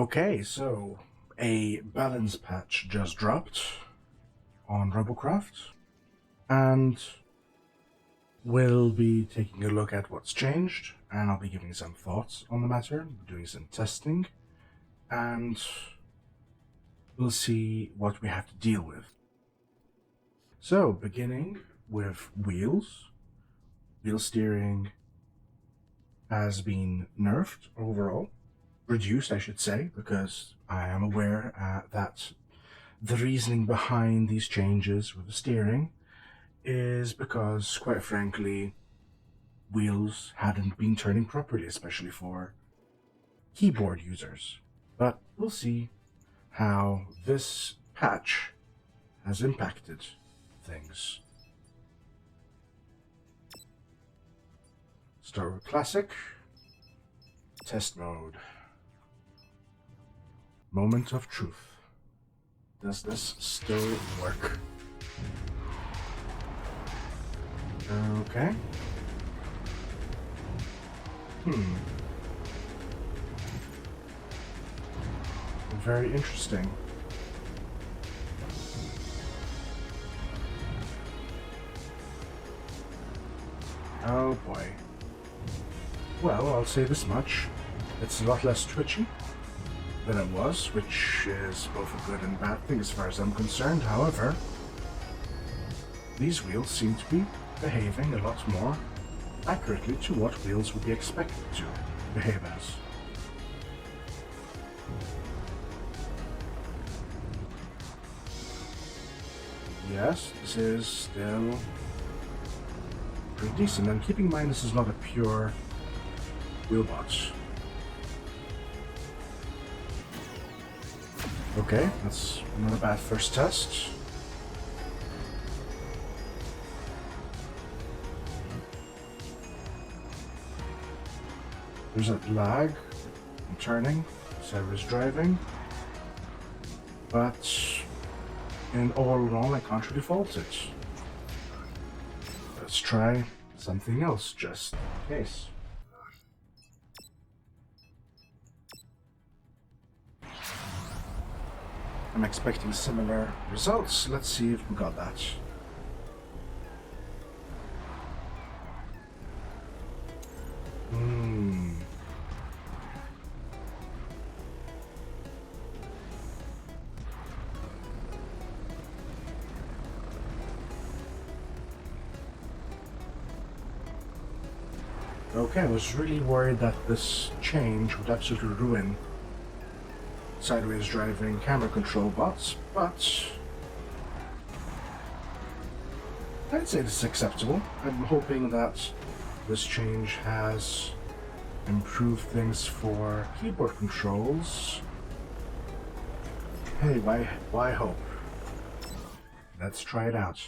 Okay, so a balance patch just dropped on Robocraft, and we'll be taking a look at what's changed, and I'll be giving some thoughts on the matter, doing some testing, and we'll see what we have to deal with. So, beginning with wheels. Wheel steering has been nerfed overall. Reduced, I should say, because I am aware that the reasoning behind these changes with the steering is because, quite frankly, wheels hadn't been turning properly, especially for keyboard users. But we'll see how this patch has impacted things. Start with Classic. Test mode. Moment of truth. Does this still work? Okay. Very interesting. Oh boy. Well, I'll say this much. It's a lot less twitchy than it was, which is both a good and bad thing as far as I'm concerned. However, these wheels seem to be behaving a lot more accurately to what wheels would be expected to behave as. Yes, this is still pretty decent, and keeping in mind this is not a pure wheelbox. Okay, that's not a bad first test. There's that lag in turning, Cyber's driving, but in all, I can't really fault it. Let's try something else just in case. I'm expecting similar results. Let's see if we got that. Okay, I was really worried that this change would absolutely ruin sideways driving camera control bots, but I'd say this is acceptable. I'm hoping that this change has improved things for keyboard controls. Hey, why hope? Let's try it out.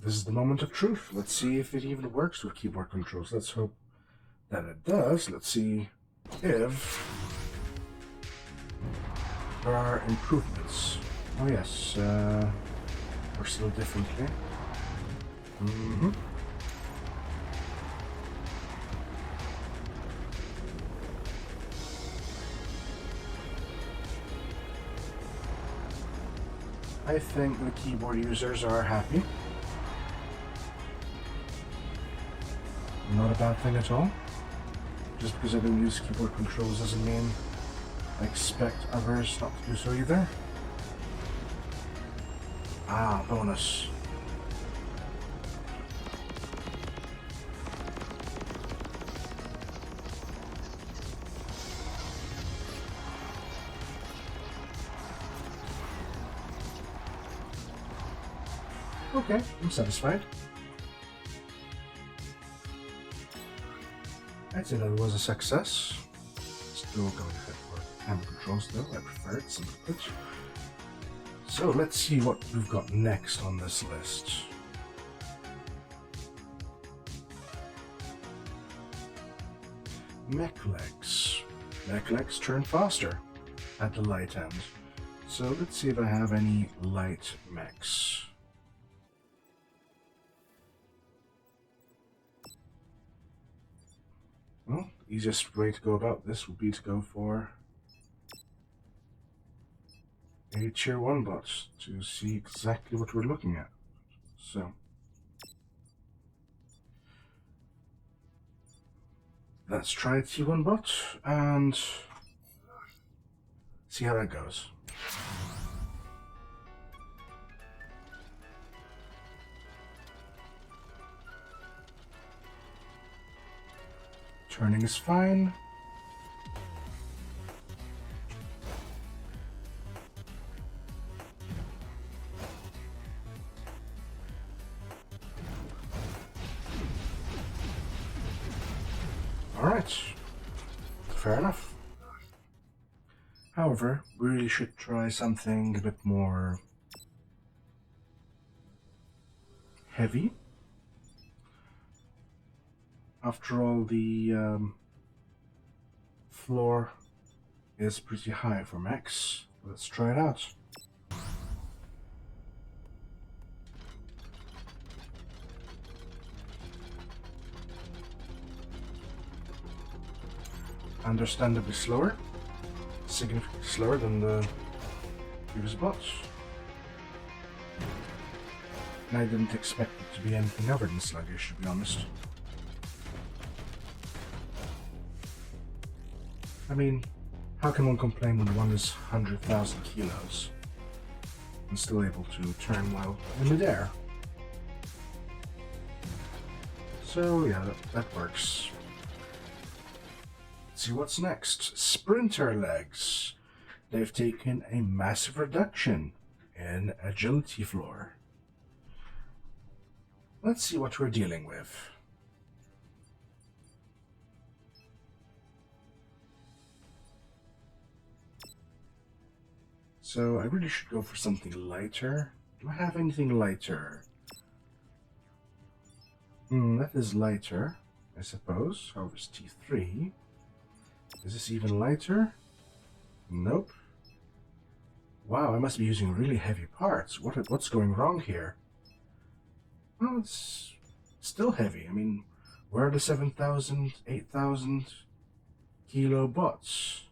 This is the moment of truth. Let's see if it even works with keyboard controls. Let's hope that it does. Let's see if there are improvements. Oh yes, or still differently. I think the keyboard users are happy. Not a bad thing at all. Just because I don't use keyboard controls doesn't mean I expect others not to do so either. Ah, bonus. Okay, I'm satisfied. I'd say that it was a success. Still going ahead for camera controls though, I prefer it simply. So let's see what we've got next on this list. Mech legs. Mech legs turn faster at the light end. So let's see if I have any light mechs. Well, the easiest way to go about this would be to go for a tier 1 bot to see exactly what we're looking at. So let's try a tier 1 bot and see how that goes. Turning is fine. Alright, fair enough. However, we really should try something a bit more heavy. After all, the floor is pretty high for mechs. Let's try it out. Understandably slower, significantly slower than the previous bots. And I didn't expect it to be anything other than sluggish, to be honest. I mean, how can one complain when one is 100,000 kilos and still able to turn well in midair? So yeah, that works. Let's see what's next. Sprinter legs. They've taken a massive reduction in agility floor. Let's see what we're dealing with. So I really should go for something lighter. Do I have anything lighter? That is lighter, I suppose. However, it's T3. Is this even lighter? Nope. Wow, I must be using really heavy parts. What's going wrong here? Well, it's still heavy. I mean, where are the 7,000, 8,000 kilo bots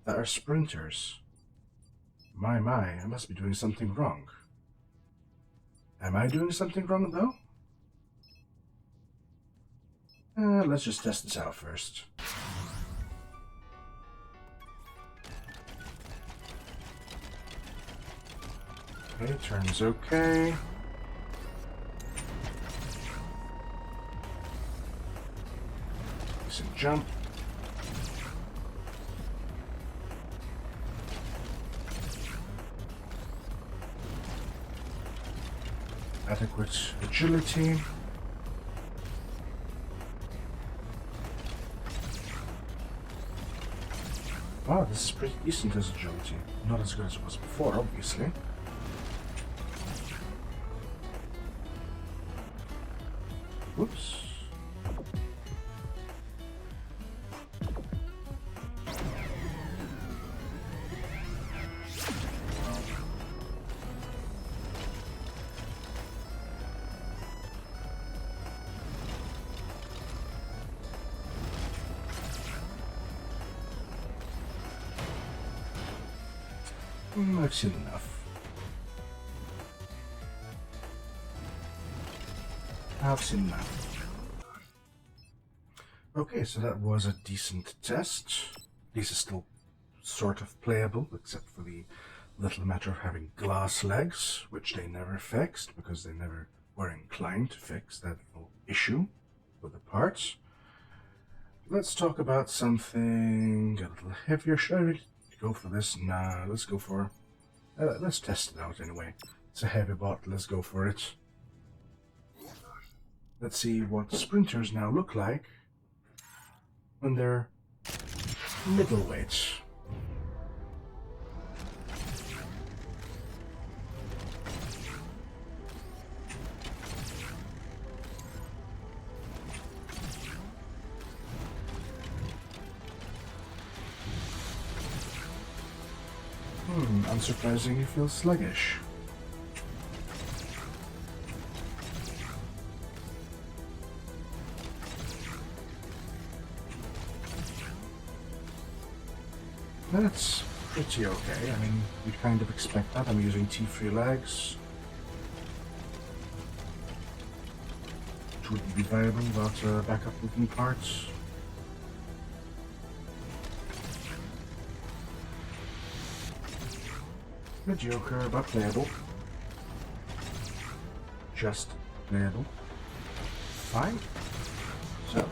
that are sprinters? My, I must be doing something wrong. Am I doing something wrong, though? Let's just test this out first. Okay, turns okay. Decent jump. Adequate agility. Wow, this is pretty decent as agility. Not as good as it was before, obviously. Whoops. I've seen enough. I've seen enough. Okay, so that was a decent test. These are still sort of playable, except for the little matter of having glass legs, which they never fixed because they never were inclined to fix that little issue with the parts. Let's talk about something a little heavier. Should I really go for this? Nah, let's go for... let's test it out anyway. It's a heavy bot, let's go for it. Let's see what sprinters now look like when they're middleweight. Unsurprising you feel sluggish. That's pretty okay. I mean, you'd kind of expect that. I'm using T3 legs. Which wouldn't be viable without backup moving parts. Mediocre, but playable. Just playable. Fine. So,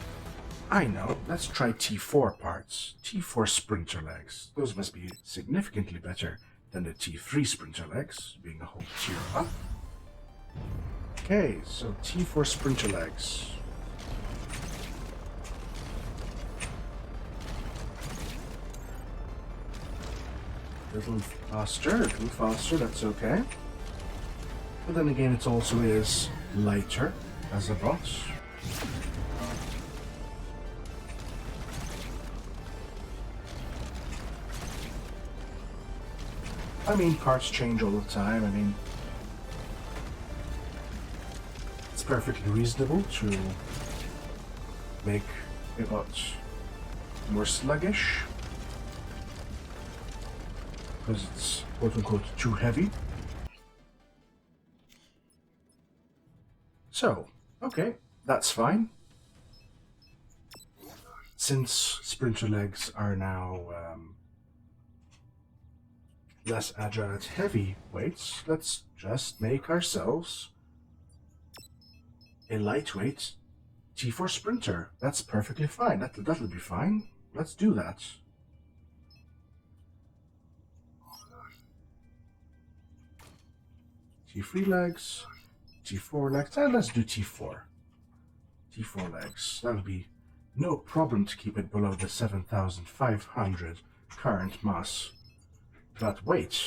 I know, let's try T4 parts. T4 sprinter legs. Those must be significantly better than the T3 sprinter legs, being a whole tier up. Okay, so T4 sprinter legs. A little faster, that's okay. But then again, it also is lighter as a bot. I mean, parts change all the time. I mean, it's perfectly reasonable to make a bot more sluggish because it's quote-unquote too heavy. So, okay, that's fine. Since sprinter legs are now less agile at heavy weights, let's just make ourselves a lightweight T4 sprinter. That's perfectly fine. That'll be fine. Let's do that. T3 legs, T4 legs, and let's do T4. T4 legs. That'll be no problem to keep it below the 7,500 current mass. But wait.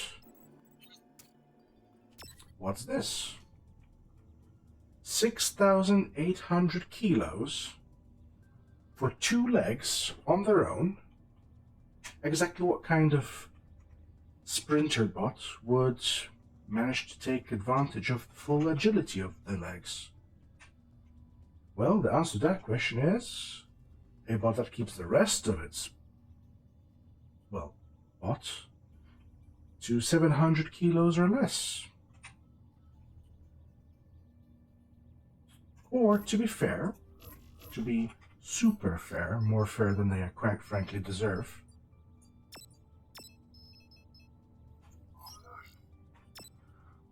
What's this? 6,800 kilos for 2 legs on their own. Exactly what kind of sprinter bot would manage to take advantage of the full agility of the legs? Well, the answer to that question is a bot that keeps the rest of its, well, bot to 700 kilos or less. Or, to be fair, to be super fair, more fair than they quite frankly deserve,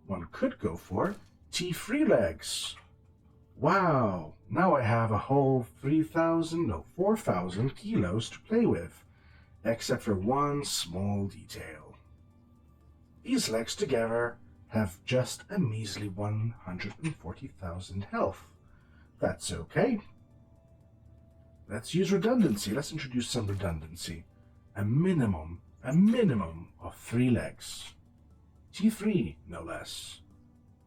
one could go for T3 legs. Wow, now I have a whole 4,000 kilos to play with, except for one small detail. These legs together have just a measly 140,000 health. That's okay. Let's use redundancy. Let's introduce some redundancy. A minimum of 3 legs. T3, no less.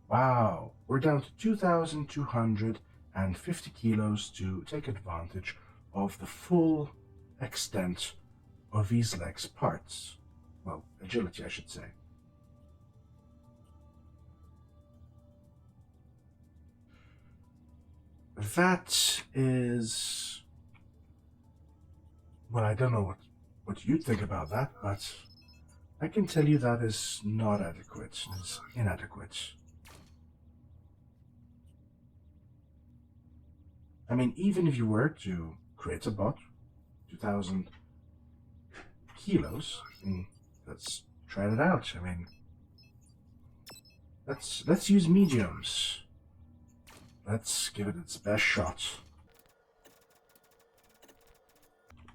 Wow, we're down to 2,250 kilos to take advantage of the full extent of these legs' parts. Well, agility, I should say. That is... well, I don't know what you think about that, but I can tell you that is not adequate. It's inadequate. I mean, even if you were to create a bot, 2,000 kilos, let's try it out. I mean, let's use mediums. Let's give it its best shot.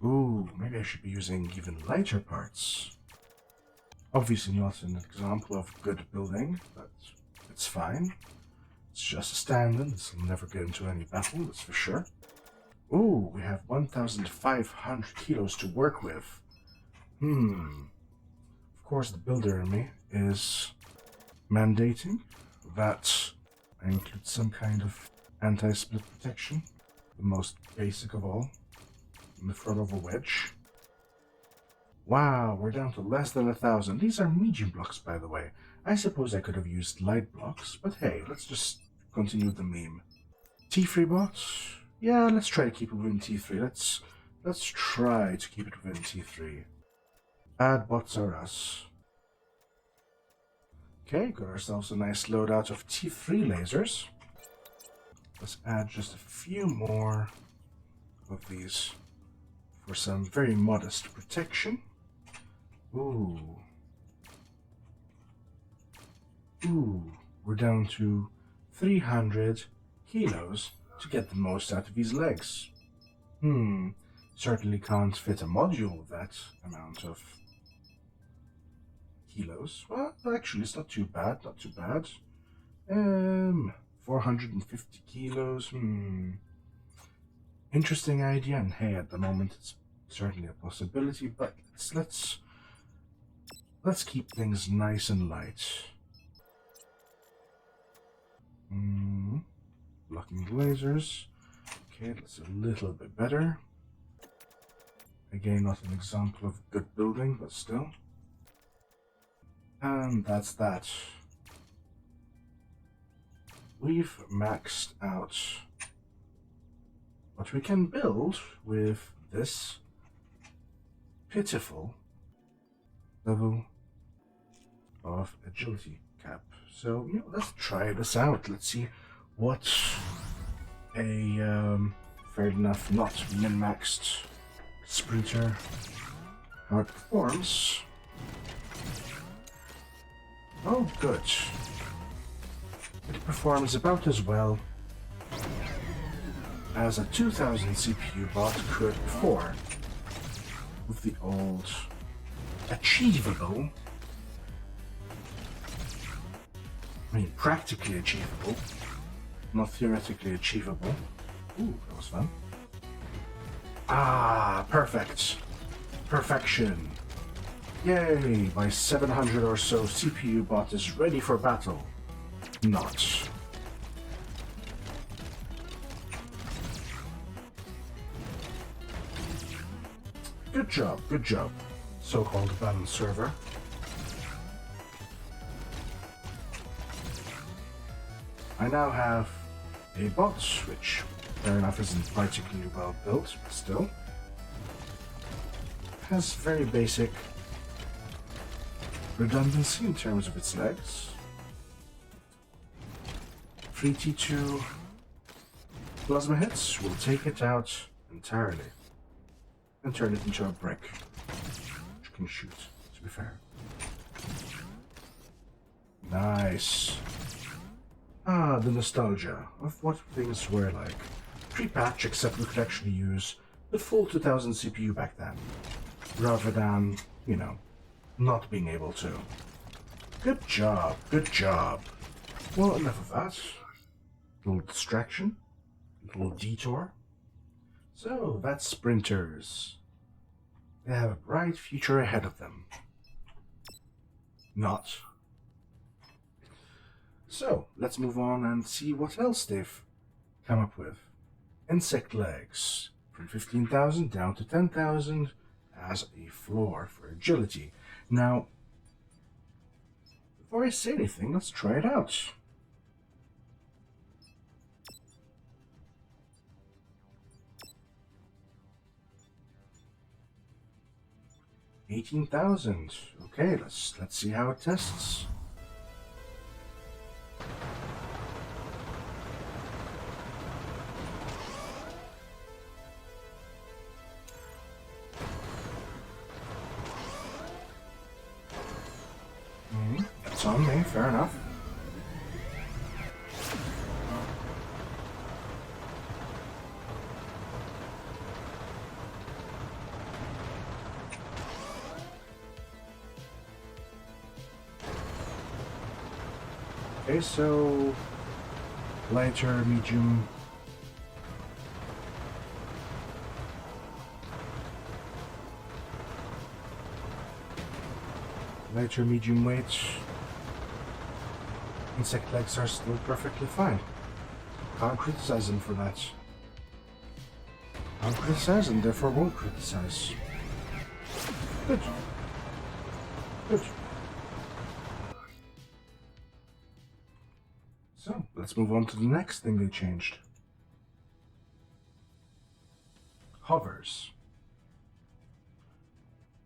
Ooh, maybe I should be using even lighter parts. Obviously not an example of good building, but it's fine. It's just a stand-in. This will never get into any battle, that's for sure. Ooh, we have 1,500 kilos to work with. Of course, the builder in me is mandating that I include some kind of anti-split protection, the most basic of all, in the front of a wedge. Wow, we're down to less than 1,000. These are medium blocks, by the way. I suppose I could have used light blocks, but hey, let's just continue the meme. T3 bots? Yeah, let's try to keep it within T3. Let's try to keep it within T3. Bad bots are us. Okay, got ourselves a nice loadout of T3 lasers. Let's add just a few more of these for some very modest protection. Ooh, we're down to 300 kilos to get the most out of these legs. Certainly can't fit a module with that amount of kilos. Well, actually, it's not too bad, not too bad. 450 kilos, Interesting idea, and hey, at the moment it's certainly a possibility, but let's keep things nice and light. Blocking lasers. Okay, that's a little bit better. Again, not an example of good building, but still. And that's that. We've maxed out what we can build with this pitiful level of agility cap. So, let's try this out. Let's see what a fair enough not min-maxed sprinter, how it performs. Oh, good. It performs about as well as a 2000 CPU bot could before, with the old achievable, practically achievable, not theoretically achievable. Ooh, that was fun. Ah, perfect. Perfection. Yay, my 700 or so CPU bot is ready for battle. Not. Good job, good job. So-called balance server. I now have a bot, which fair enough isn't particularly well built, but still has very basic redundancy in terms of its legs. 3 T2 plasma hits will take it out entirely and turn it into a brick, which can shoot, to be fair. Nice. Ah, the nostalgia of what things were like. Pre-patch, except we could actually use the full 2000 CPU back then, rather than, not being able to. Good job, good job. Well, enough of that. Little distraction, little detour. So, that's sprinters. They have a bright future ahead of them. Not. So, let's move on and see what else they've come up with. Insect legs, from 15,000 down to 10,000 as a floor for agility. Now, before I say anything, let's try it out. $18,000. Okay, let's see how it tests. That's on me, fair enough. Okay, so lighter, medium. Lighter, medium weight. Insect legs are still perfectly fine. Can't criticize them for that. Can't criticize them, therefore won't criticize. Good. Good. So, let's move on to the next thing they changed. Hovers.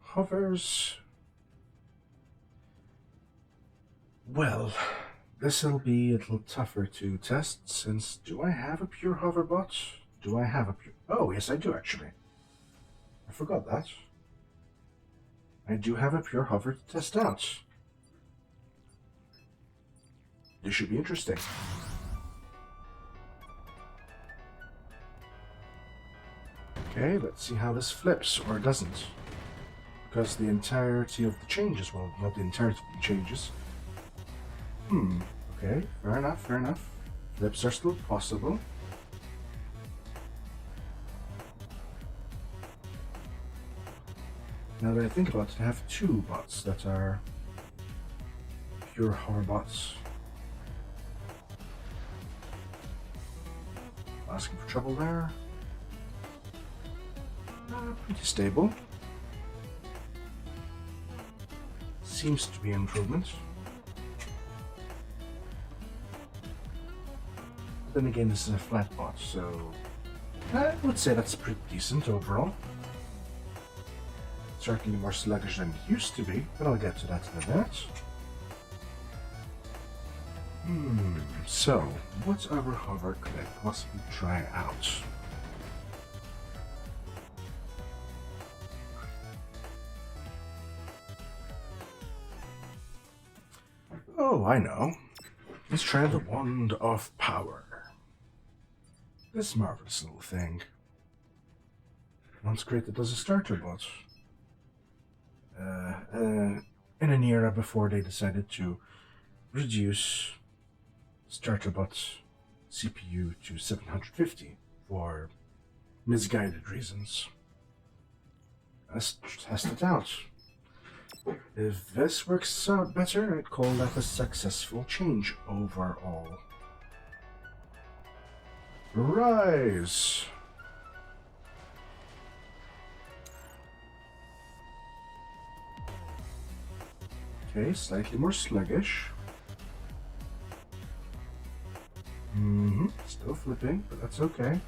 Hovers... Well, this'll be a little tougher to test, since do I have a pure hoverbot? Do I have a pure... Oh, yes I do actually. I forgot that. I do have a pure hover to test out. This should be interesting. Okay, let's see how this flips, or doesn't. Because the entirety of the changes, well, not the entirety of the changes. Okay, fair enough, fair enough. Flips are still possible. Now that I think about it, I have two bots that are pure hover bots. Asking for trouble there. Pretty stable. Seems to be an improvement. But then again, this is a flat bot, so I would say that's pretty decent overall. Certainly more sluggish than it used to be, but I'll get to that in a minute. So, what other hover could I possibly try out? Oh, I know. Let's try the Wand of Power. This marvelous little thing. Once created as a starter bot. In an era before they decided to reduce StarterBot's CPU to 750 for misguided reasons. Let's test it out. If this works out better, I'd call that a successful change overall. Rise! Okay, slightly more sluggish. Still flipping, but that's okay.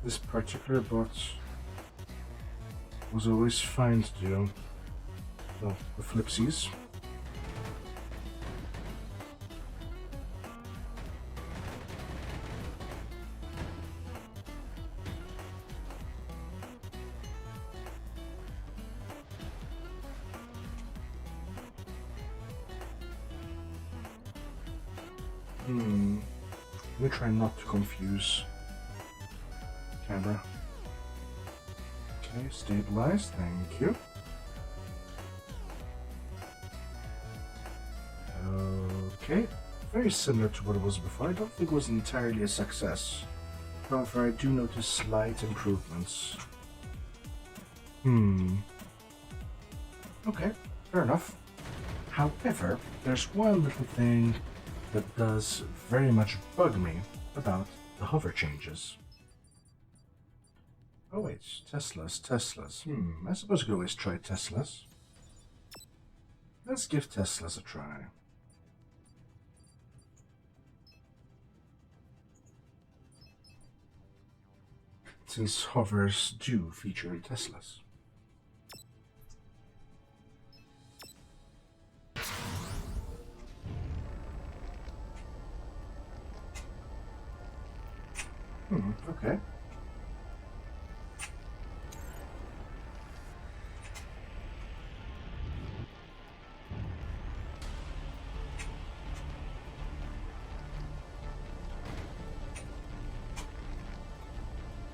This particular bot was always fine to do. Well, the flipsies. Let me try not to confuse camera. Okay, stabilize, thank you. Okay, very similar to what it was before. I don't think it was entirely a success. However, I do notice slight improvements. Okay, fair enough. However, there's one little thing that does very much bug me about the hover changes. Oh wait, Teslas. I suppose we could always try Teslas. Let's give Teslas a try. Since hovers do feature in Teslas. Okay.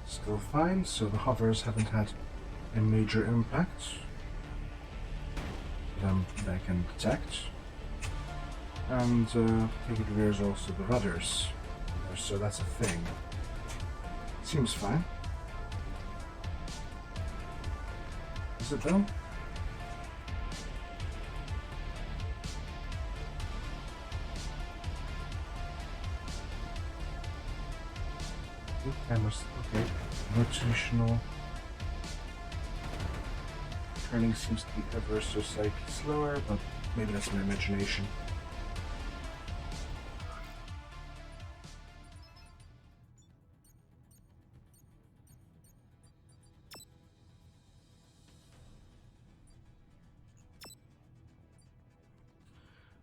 Still fine, so the hovers haven't had a major impact that I can detect. And take it away is also the rudders, so that's a thing. Seems fine. Is it though? Cameras, okay. Rotational turning seems to be ever so slightly slower, but maybe that's my imagination.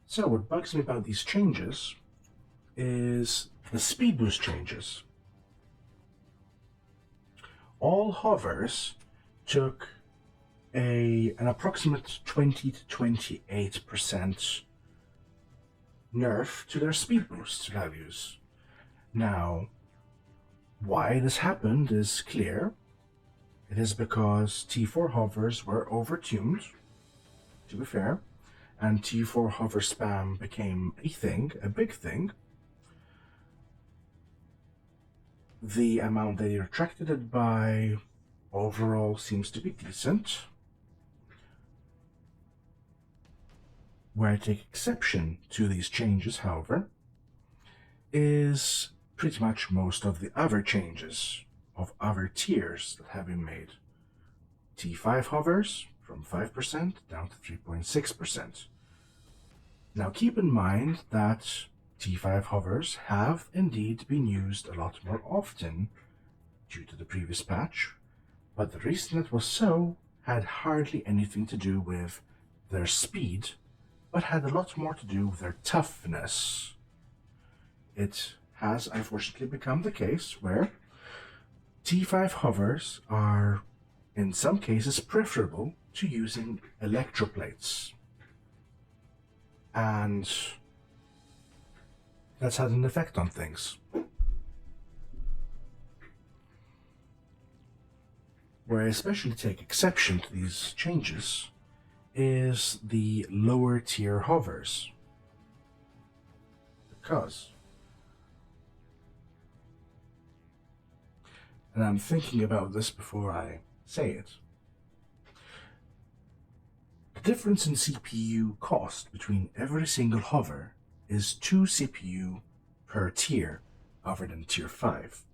So what bugs me about these changes is the speed boost changes. All hovers took an approximate 20 to 28% nerf to their speed boost values. Now, why this happened is clear. It is because T4 hovers were overtuned, to be fair, and T4 hover spam became a thing, a big thing. The amount they retracted it by overall seems to be decent. Where I take exception to these changes, however, is pretty much most of the other changes of other tiers that have been made. T5 hovers from 5% down to 3.6%. Now keep in mind that T5 hovers have indeed been used a lot more often due to the previous patch, but the reason it was so had hardly anything to do with their speed, but had a lot more to do with their toughness. It has unfortunately become the case where T5 hovers are in some cases preferable to using electroplates. And that's had an effect on things. Where I especially take exception to these changes is the lower tier hovers. Because, and I'm thinking about this before I say it, the difference in CPU cost between every single hover is 2 CPU per tier, other than tier 5.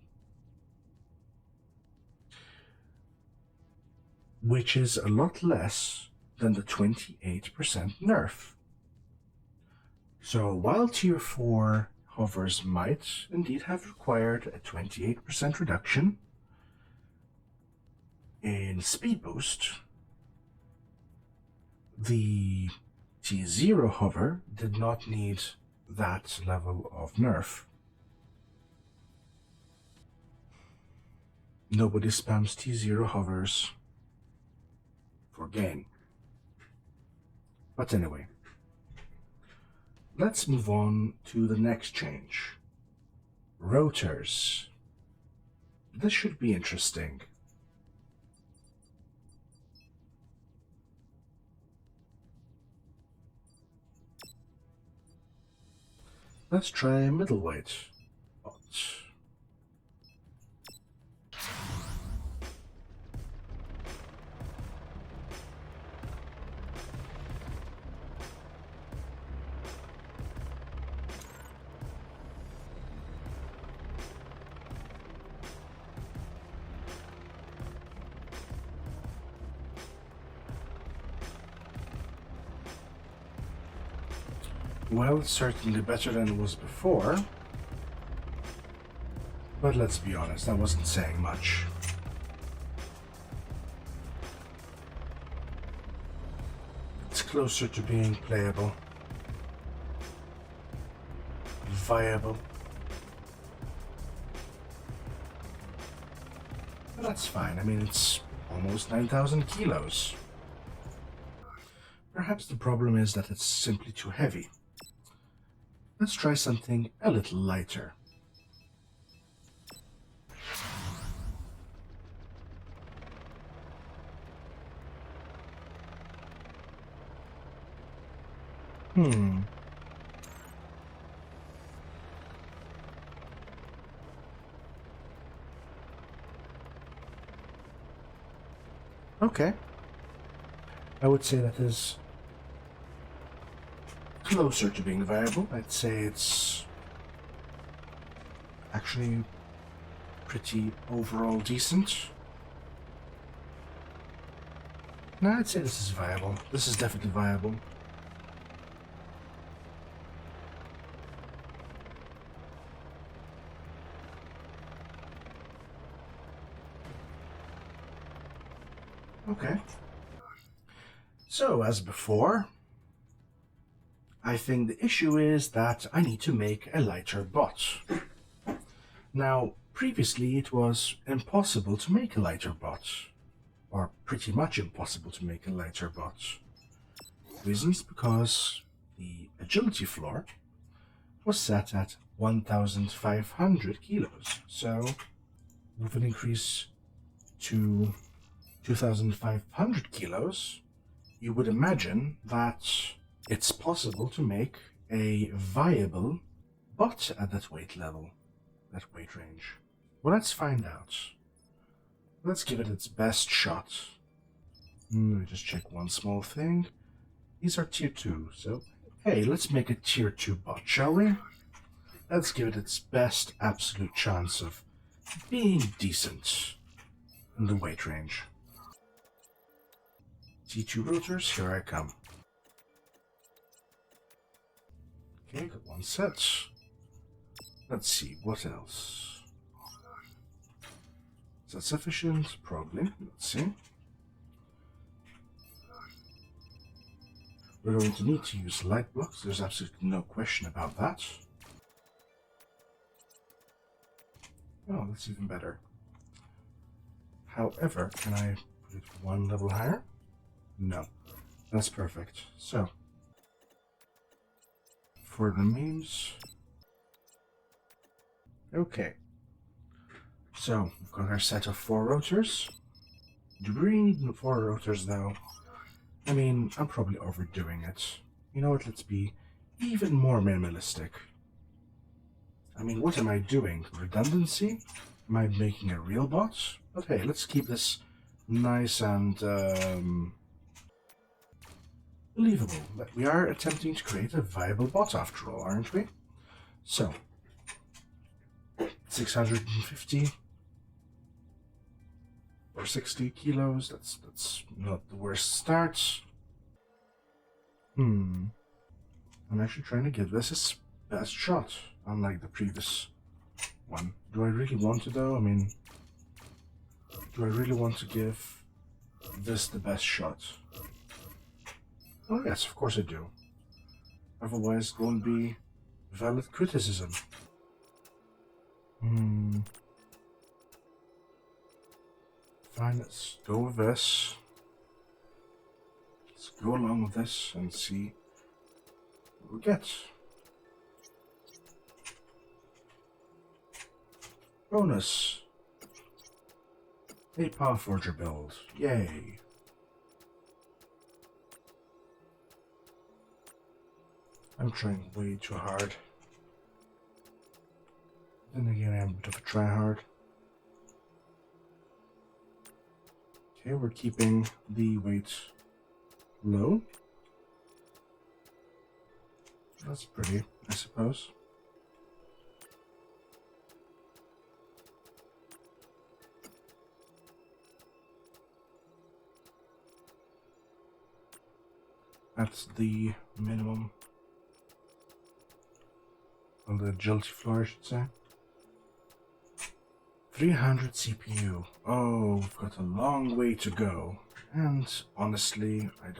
Which is a lot less than the 28% nerf. So while tier 4 hovers might indeed have required a 28% reduction in speed boost, the T0 hover did not need that level of nerf. Nobody spams T0 hovers for gain. But anyway, let's move on to the next change. Rotors. This should be interesting. Let's try middleweight. Well, it's certainly better than it was before, but let's be honest, that wasn't saying much. It's closer to being playable, viable. But that's fine, I mean, it's almost 9,000 kilos. Perhaps the problem is that it's simply too heavy. Let's try something a little lighter. Okay. I would say that is closer to being viable. I'd say it's actually pretty overall decent. No, I'd say this is viable. This is definitely viable. Okay. So, as before, I think the issue is that I need to make a lighter bot. Now, previously it was impossible to make a lighter bot, or pretty much impossible to make a lighter bot. Reasons because the agility floor was set at 1,500 kilos, so with an increase to 2,500 kilos, you would imagine that it's possible to make a viable bot at that weight level, that weight range. Well, let's find out. Let's give it its best shot. Let me just check one small thing. These are tier 2, so hey, let's make a tier 2 bot, shall we? Let's give it its best absolute chance of being decent in the weight range. T2 rotors, here I come. Okay, got one set. Let's see, what else? Is that sufficient? Probably. Let's see. We're going to need to use light blocks, there's absolutely no question about that. Oh, that's even better. However, can I put it one level higher? No. That's perfect. So, for the means... Okay. So, we've got our set of 4 rotors. Do we really need 4 rotors, though? I mean, I'm probably overdoing it. You know what, let's be even more minimalistic. I mean, what am I doing? Redundancy? Am I making a real bot? But hey, let's keep this nice and believable. But we are attempting to create a viable bot after all, aren't we? So, 650 or 60 kilos, that's not the worst start. I'm actually trying to give this its best shot, unlike the previous one. Do I really want to, though? I mean, do I really want to give this the best shot? Oh yes, of course I do. Otherwise it won't be valid criticism. Fine, let's go with this. Let's go along with this and see what we get. Bonus. A PathForger build. Yay. I'm trying way too hard. Then again, I'm a bit of a tryhard. Okay, we're keeping the weight low. That's pretty, I suppose. That's the minimum. Well, the agility floor, I should say. 300 CPU. Oh, we've got a long way to go. And honestly, I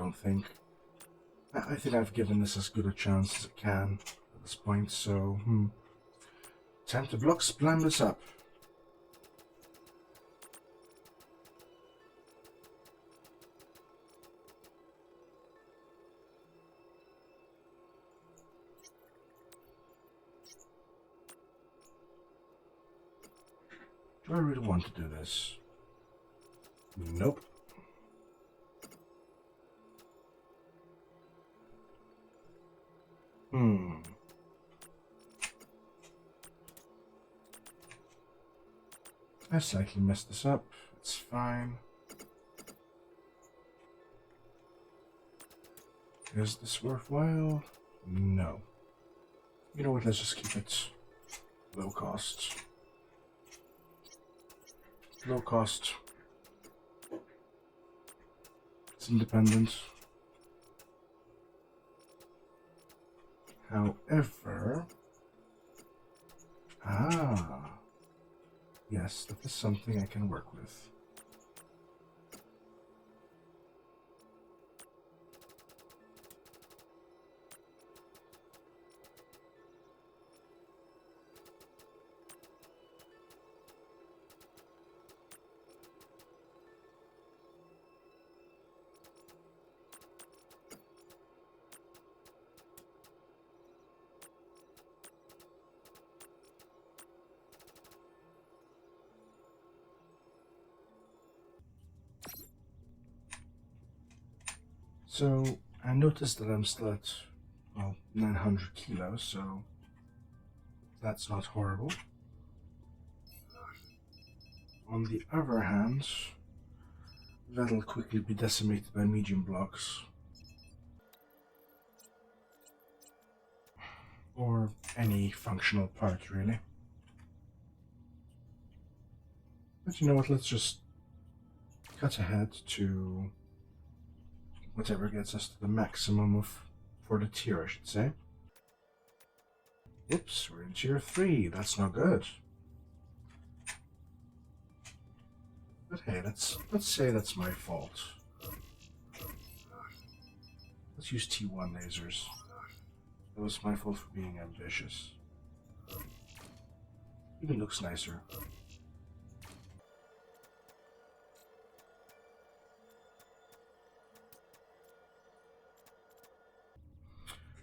think I've given this as good a chance as I can at this point, so time to block splam this up. Do I really want to do this? Nope. I slightly messed this up. It's fine. Is this worthwhile? No. You know what, let's just keep it low cost. low cost. It's independent. However, yes, that is something I can work with. So I noticed that I'm still at, well, 900 kilos, so that's not horrible. On the other hand, that'll quickly be decimated by medium blocks. Or any functional part, really. But you know what, let's just cut ahead to whatever gets us to the maximum of, for the tier, I should say. Oops, we're in tier 3, that's not good. But hey, let's say that's my fault. Let's use T1 lasers. That was my fault for being ambitious. Even looks nicer.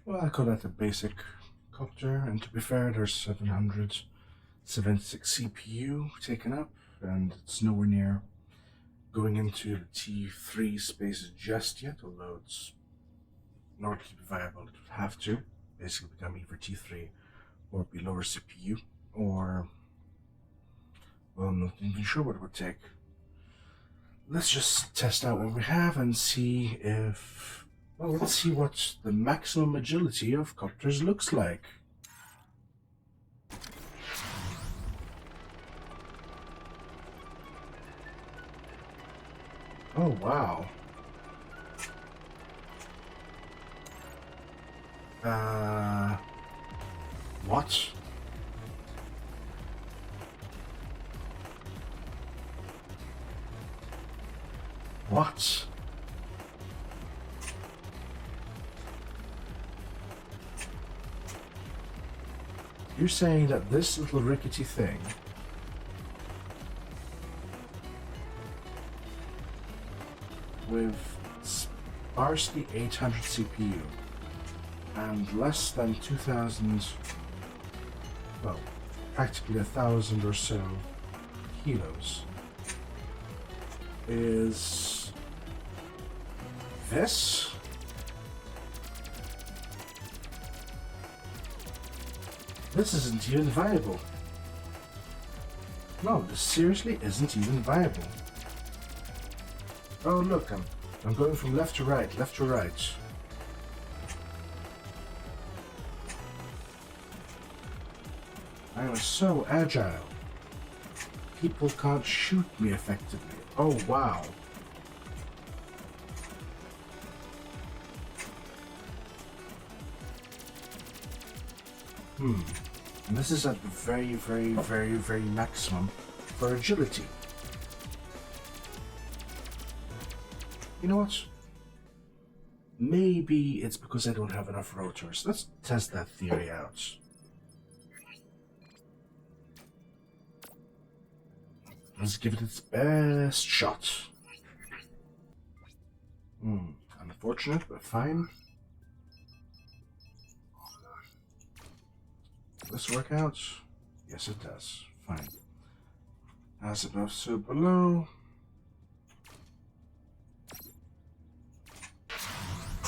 Well, I call that a basic copter, and to be fair, there's 776 CPU taken up, and it's nowhere near going into the T3 space just yet, although it's, in order to keep it viable, it would have to basically become either T3 or be lower CPU, or, well, I'm not even sure what it would take. Let's just test out what we have and see if, well, let's see what the maximum agility of copters looks like. Oh, wow. What? What? You're saying that this little rickety thing with sparsely 800 CPU and less than 2,000, well, practically 1,000 or so kilos is this? This isn't even viable. No, this seriously isn't even viable. Oh look, I'm going from left to right, left to right. I am so agile. People can't shoot me effectively. Oh wow. And this is at the very, very, very, very maximum for agility. You know what? Maybe it's because I don't have enough rotors. Let's test that theory out. Let's give it its best shot. Unfortunate, but fine. Does this work out? Yes, it does. Fine. As above, so below.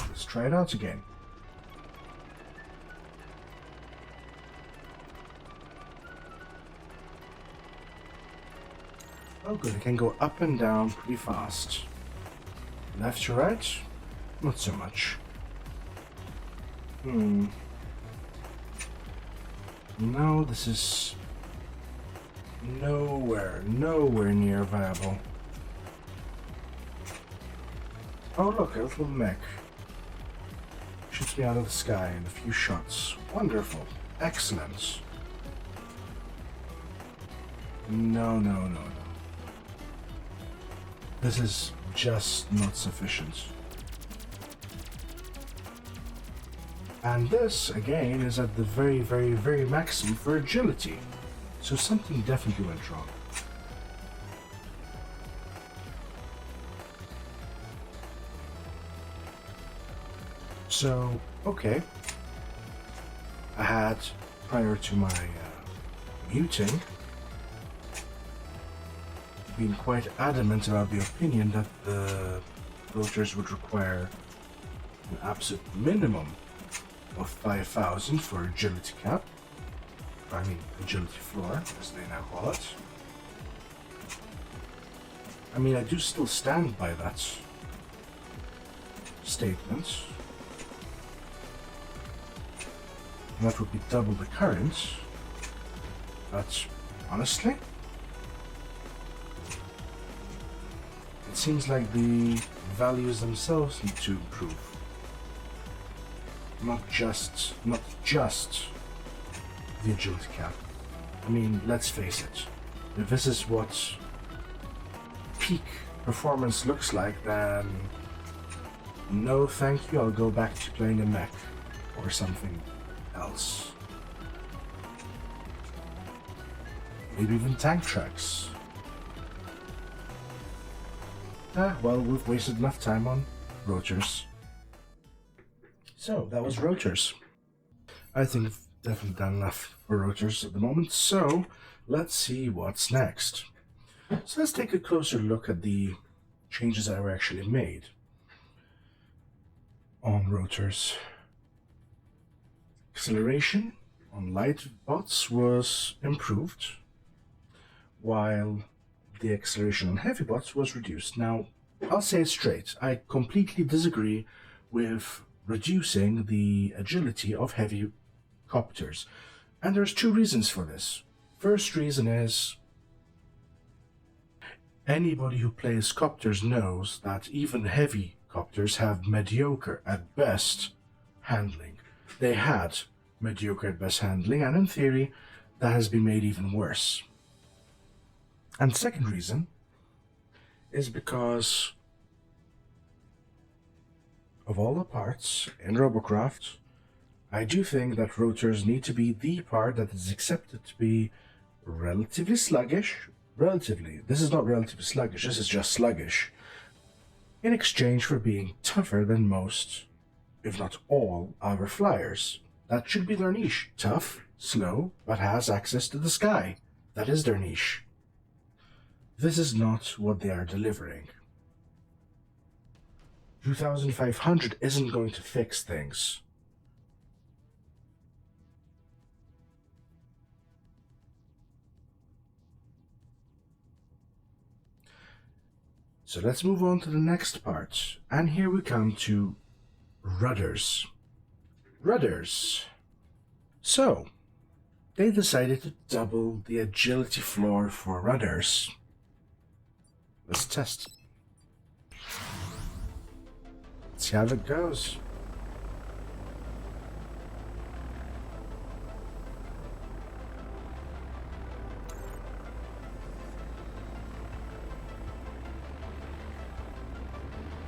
Let's try it out again. Oh good, it can go up and down pretty fast. Left to right? Not so much. No, this is nowhere near viable. Oh look, a little mech. Shoots me out of the sky in a few shots. Wonderful. Excellent. No. This is just not sufficient. And this, again, is at the very maximum for agility. So something definitely went wrong. So, okay. I had, prior to my muting, been quite adamant about the opinion that the Rotors would require an absolute minimum of 5,000 for agility cap. I mean, agility floor, as they now call it. I mean, I do still stand by that statement. That would be double the current. But honestly, it seems like the values themselves need to improve. Not just the agility cap. I mean, let's face it. If this is what peak performance looks like, then no thank you, I'll go back to playing a mech or something else. Maybe even tank tracks. Well, we've wasted enough time on Rotors. So, that was Rotors. I think we've definitely done enough for Rotors at the moment, so let's see what's next. So let's take a closer look at the changes that were actually made on Rotors. Acceleration on light bots was improved, while the acceleration on heavy bots was reduced. Now, I'll say it straight, I completely disagree with reducing the agility of heavy copters. And there's two reasons for this. First reason is anybody who plays copters knows that even heavy copters have mediocre at best handling. They had mediocre at best handling, and in theory, that has been made even worse. And the second reason is because of all the parts in Robocraft, I do think that Rotors need to be the part that is accepted to be relatively sluggish. Relatively. This is not relatively sluggish, this is just sluggish. In exchange for being tougher than most, if not all, other flyers. That should be their niche. Tough, slow, but has access to the sky. That is their niche. This is not what they are delivering. 2,500 isn't going to fix things. So let's move on to the next part. And here we come to Rudders. Rudders. So, they decided to double the agility floor for Rudders. Let's test. See how it goes.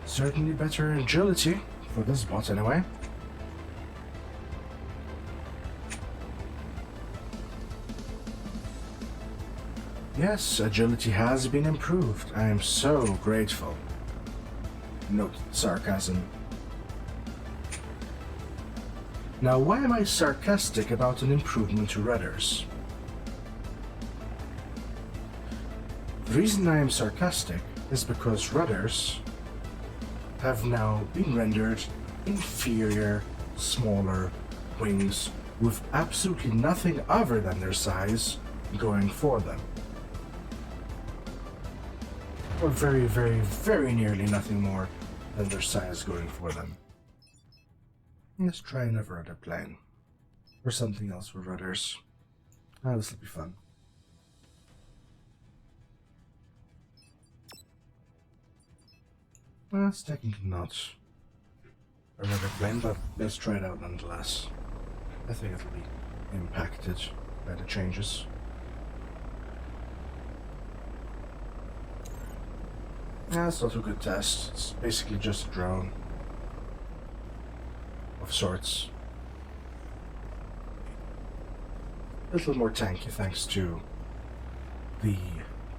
Certainly better agility, for this bot anyway. Yes, agility has been improved. I am so grateful. Note sarcasm. Now, why am I sarcastic about an improvement to Rudders? The reason I am sarcastic is because Rudders have now been rendered inferior, smaller wings with absolutely nothing other than their size going for them. Or very nearly nothing more than their size going for them. Let's try another other plane. Or something else with Rudders. This will be fun. Well, it's technically not a rudder plane, but let's try it out nonetheless. I think it'll be impacted by the changes. Yeah, it's not a good test. It's basically just a drone of sorts. A little more tanky thanks to the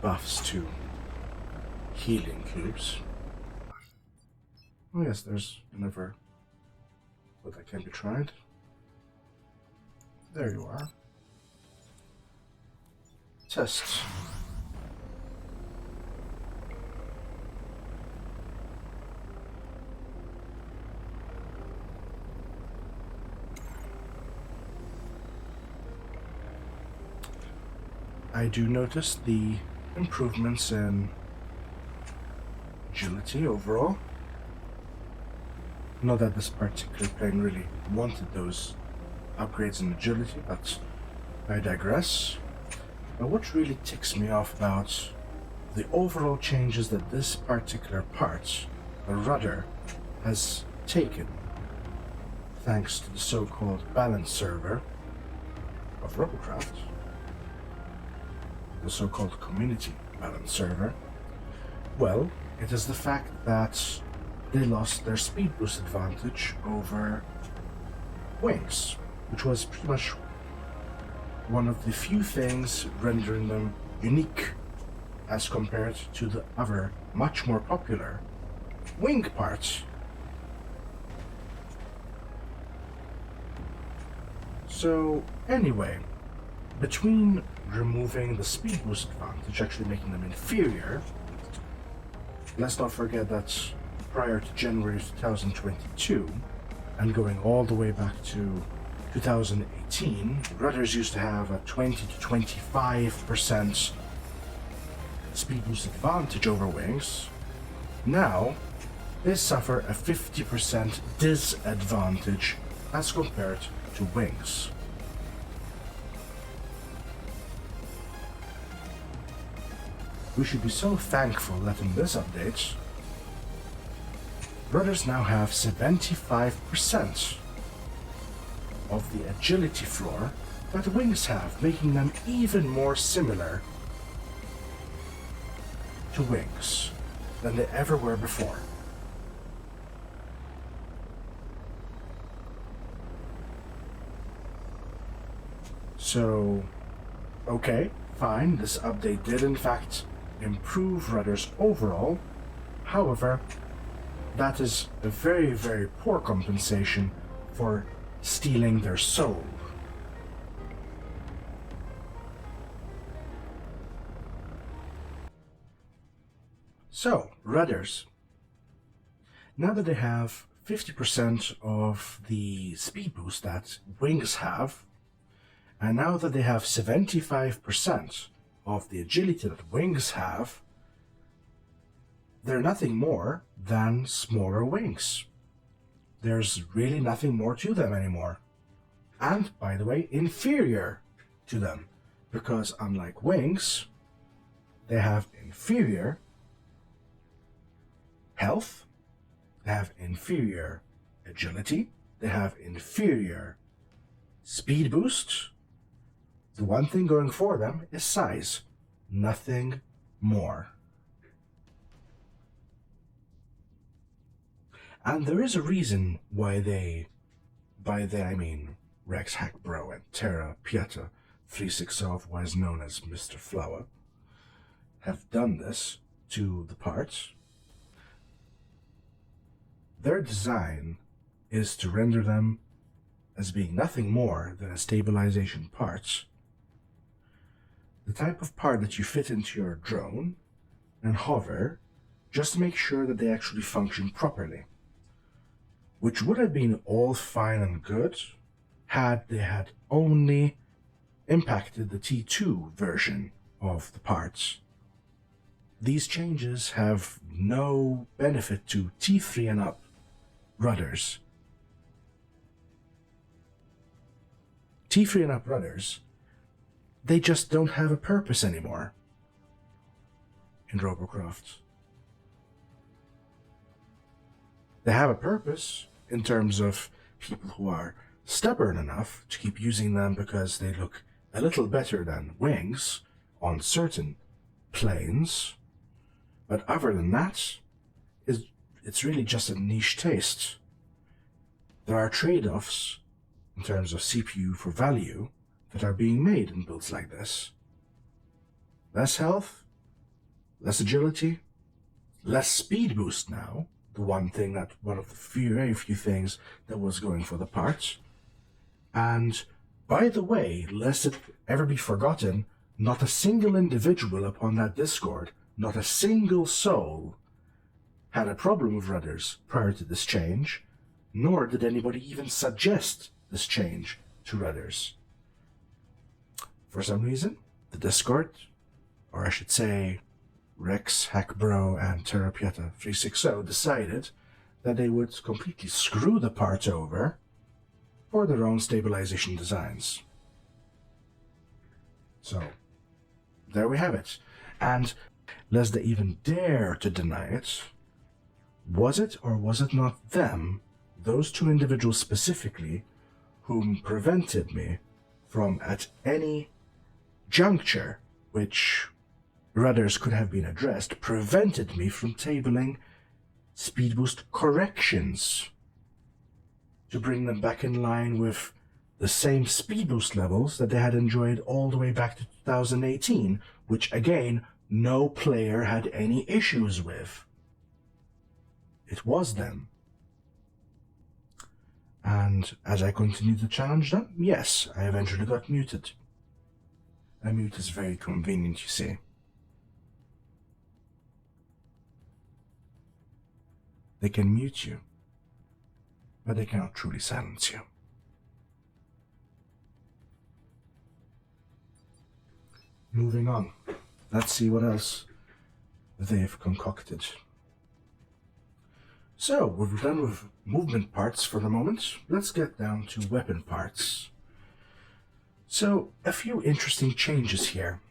buffs to healing cubes. Oh yes, there's another, but that can be tried. There you are. Test. I do notice the improvements in agility overall. Not that this particular plane really wanted those upgrades in agility, but I digress. But what really ticks me off about the overall changes that this particular part, the rudder, has taken, thanks to the so-called balance server of Robocraft, the so-called community balance server, well, it is the fact that they lost their speed boost advantage over wings, which was pretty much one of the few things rendering them unique as compared to the other, much more popular wing parts. So, anyway, between removing the speed boost advantage, actually making them inferior, let's not forget that prior to January 2022, and going all the way back to 2018, rudders used to have a 20 to 25% speed boost advantage over wings. Now, they suffer a 50% disadvantage as compared to wings. We should be so thankful that in this update, rudders now have 75% of the agility floor that wings have, making them even more similar to wings than they ever were before. So, okay, fine, this update did in fact improve rudders overall. However, that is a very, very poor compensation for stealing their soul. So, rudders. Now that they have 50% of the speed boost that wings have, and now that they have 75% of the agility that wings have, they're nothing more than smaller wings. There's really nothing more to them anymore. And, by the way, inferior to them. Because unlike wings, they have inferior health, they have inferior agility, they have inferior speed boost. The one thing going for them is size. Nothing more. And there is a reason why by they I mean Rex Hackbro and Terra Pieta 360, otherwise known as Mr. Flower, have done this to the parts. Their design is to render them as being nothing more than a stabilization part. The type of part that you fit into your drone and hover just to make sure that they actually function properly. Which would have been all fine and good had they had only impacted the T2 version of the parts. These changes have no benefit to T3 and up rudders. T3 and up rudders, they just don't have a purpose anymore in Robocraft. They have a purpose in terms of people who are stubborn enough to keep using them because they look a little better than wings on certain planes. But other than that, it's really just a niche taste. There are trade-offs in terms of CPU for value that are being made in builds like this. Less health, less agility, less speed boost now. The one of the very few things that was going for the parts. And by the way, lest it ever be forgotten, not a single individual upon that Discord, not a single soul, had a problem with Rudders prior to this change, nor did anybody even suggest this change to Rudders. For some reason, the Discord, or I should say Rex, Hackbro, and Terapieta 360 decided that they would completely screw the part over for their own stabilization designs. So, there we have it. And lest they even dare to deny it, was it or was it not them, those two individuals specifically, whom prevented me from at any juncture which Rudders could have been addressed, prevented me from tabling speed boost corrections to bring them back in line with the same speed boost levels that they had enjoyed all the way back to 2018, which again, no player had any issues with. It was them. And as I continued to challenge them, yes, I eventually got muted. A mute is very convenient, you see. They can mute you, but they cannot truly silence you. Moving on. Let's see what else they've concocted. So, we're done with movement parts for the moment. Let's get down to weapon parts. So, a few interesting changes here.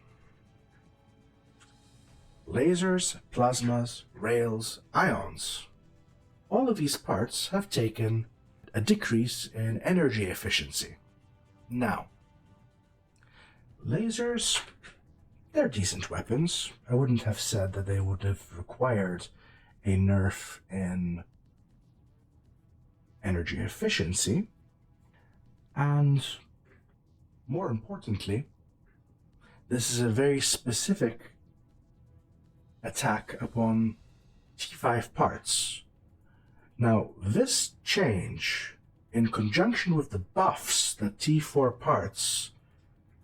Lasers, plasmas, rails, ions. All of these parts have taken a decrease in energy efficiency. Now, lasers, they're decent weapons. I wouldn't have said that they would have required a nerf in energy efficiency. And more importantly, this is a very specific attack upon T5 parts. Now, this change, in conjunction with the buffs that T4 parts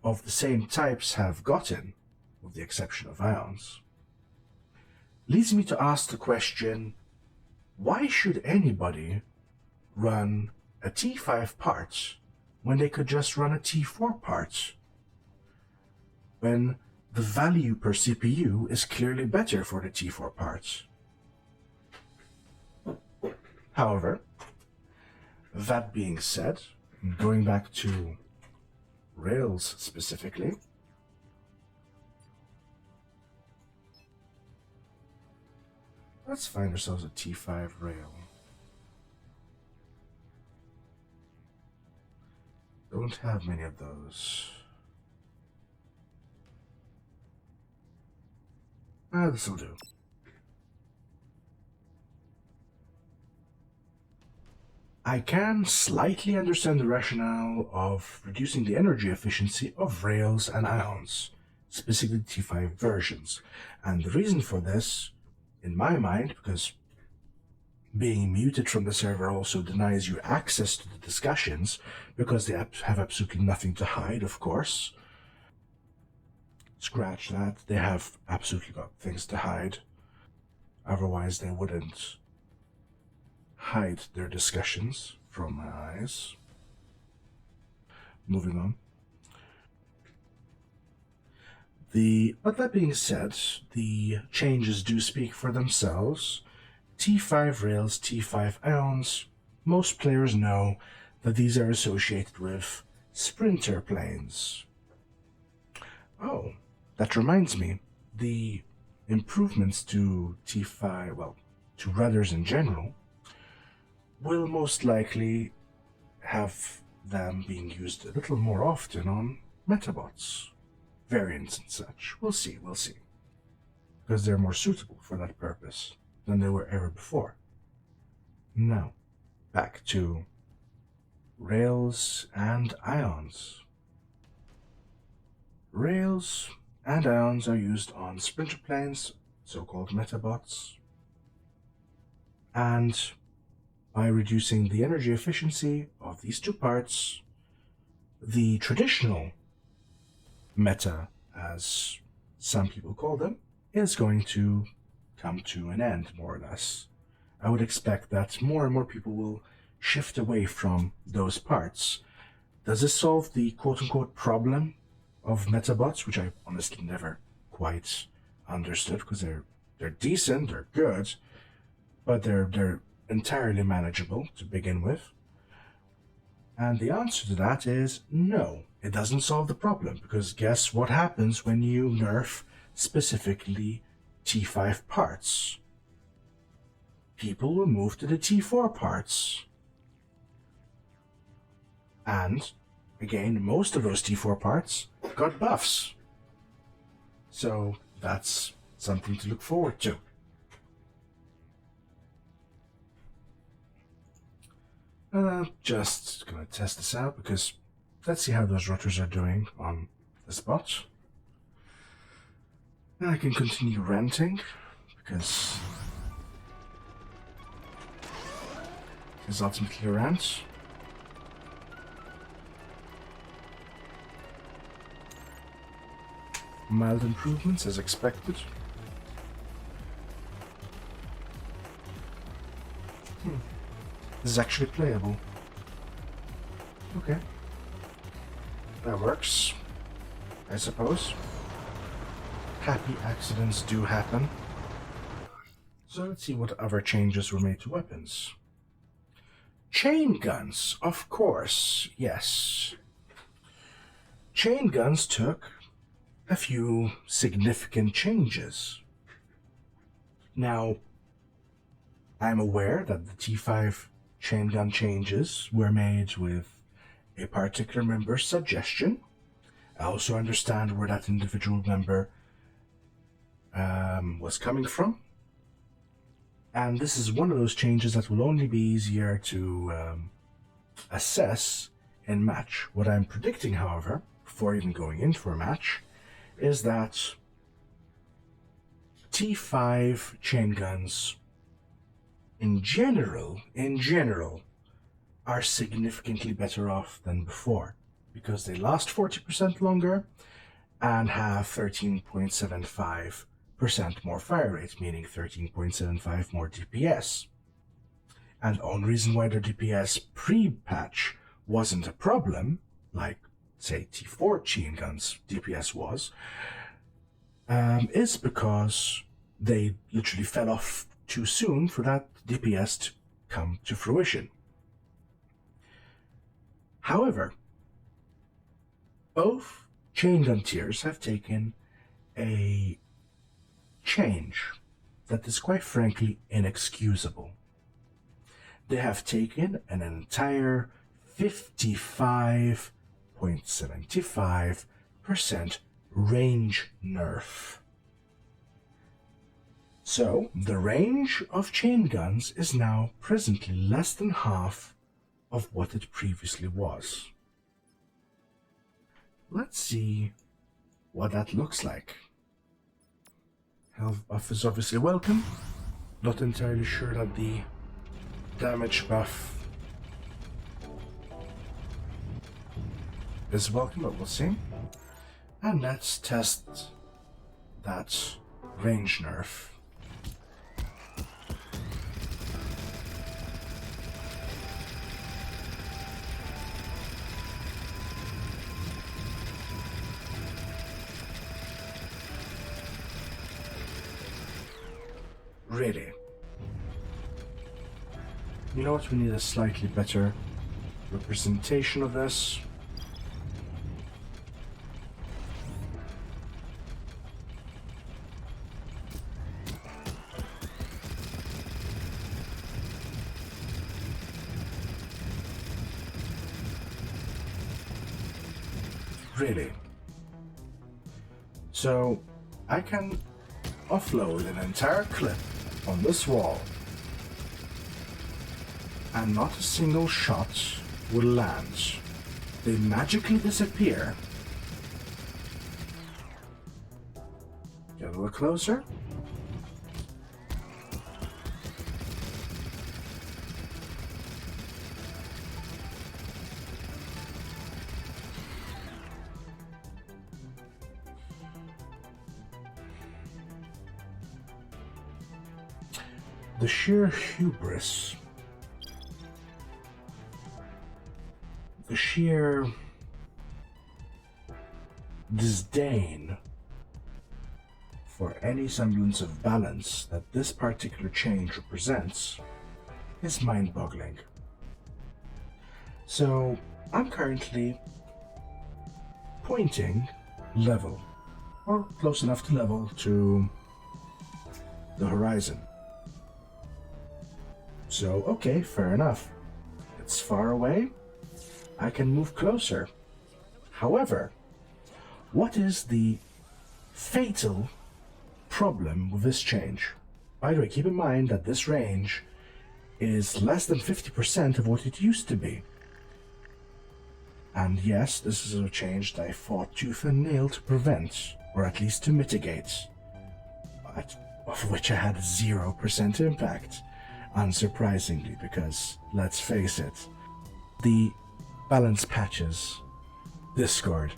of the same types have gotten, with the exception of ions, leads me to ask the question, why should anybody run a T5 part when they could just run a T4 part? When the value per CPU is clearly better for the T4 parts. However, that being said, going back to rails specifically, let's find ourselves a T5 rail. Don't have many of those. This'll do. I can slightly understand the rationale of reducing the energy efficiency of rails and ions, specifically T5 versions. And the reason for this, in my mind, because being muted from the server also denies you access to the discussions, because they have absolutely nothing to hide, of course. Scratch that, they have absolutely got things to hide. Otherwise they wouldn't hide their discussions from my eyes. Moving on. But that being said, the changes do speak for themselves. T5 rails, T5 ions, most players know that these are associated with sprinter planes. Oh, that reminds me, the improvements to T5, well, to Rudders in general, will most likely have them being used a little more often on Metabots, variants and such. We'll see, because they're more suitable for that purpose than they were ever before. Now, back to Rails and Ions. Rails and Ions are used on sprinter planes, so-called Metabots, and by reducing the energy efficiency of these two parts, the traditional meta, as some people call them, is going to come to an end, more or less. I would expect that more and more people will shift away from those parts. Does this solve the quote-unquote problem of Metabots, which I honestly never quite understood, because they're decent, they're good, but they're entirely manageable to begin with? And the answer to that is no. It doesn't solve the problem, because guess what happens when you nerf specifically T5 parts? People will move to the T4 parts. And, again, most of those T4 parts got buffs. So that's something to look forward to. Just gonna test this out, because let's see how those rotors are doing on the spot. And I can continue ranting, because it's ultimately a rant. Mild improvements as expected. This is actually playable. Okay. That works, I suppose. Happy accidents do happen. So let's see what other changes were made to weapons. Chain guns, of course, yes. Chain guns took a few significant changes. Now, I'm aware that the T5 chain gun changes were made with a particular member's suggestion. I also understand where that individual member was coming from. And this is one of those changes that will only be easier to assess in match. What I'm predicting, however, before even going in for a match, is that T5 chain guns in general, are significantly better off than before, because they last 40% longer and have 13.75% more fire rate, meaning 13.75 more DPS. And the only reason why their DPS pre-patch wasn't a problem, like, say, T4 chain guns DPS was, is because they literally fell off too soon for that DPS to come to fruition. However, both chain gun tiers have taken a change that is quite frankly inexcusable. They have taken an entire 55.75% range nerf. So, the range of chain guns is now presently less than half of what it previously was. Let's see what that looks like. Health buff is obviously welcome. Not entirely sure that the damage buff is welcome, but we'll see. And let's test that range nerf. Really? You know what? We need a slightly better representation of this. really. So I can offload an entire clip on this wall, and not a single shot will land. They magically disappear. Get a little closer. The sheer hubris, the sheer disdain for any semblance of balance that this particular change represents is mind-boggling. So I'm currently pointing level, or close enough to level, to the horizon. So, okay, fair enough. It's far away. I can move closer. However, what is the fatal problem with this change? By the way, keep in mind that this range is less than 50% of what it used to be. And yes, this is a change that I fought tooth and nail to prevent, or at least to mitigate, but of which I had 0% impact. Unsurprisingly, because, let's face it, the balance patches Discord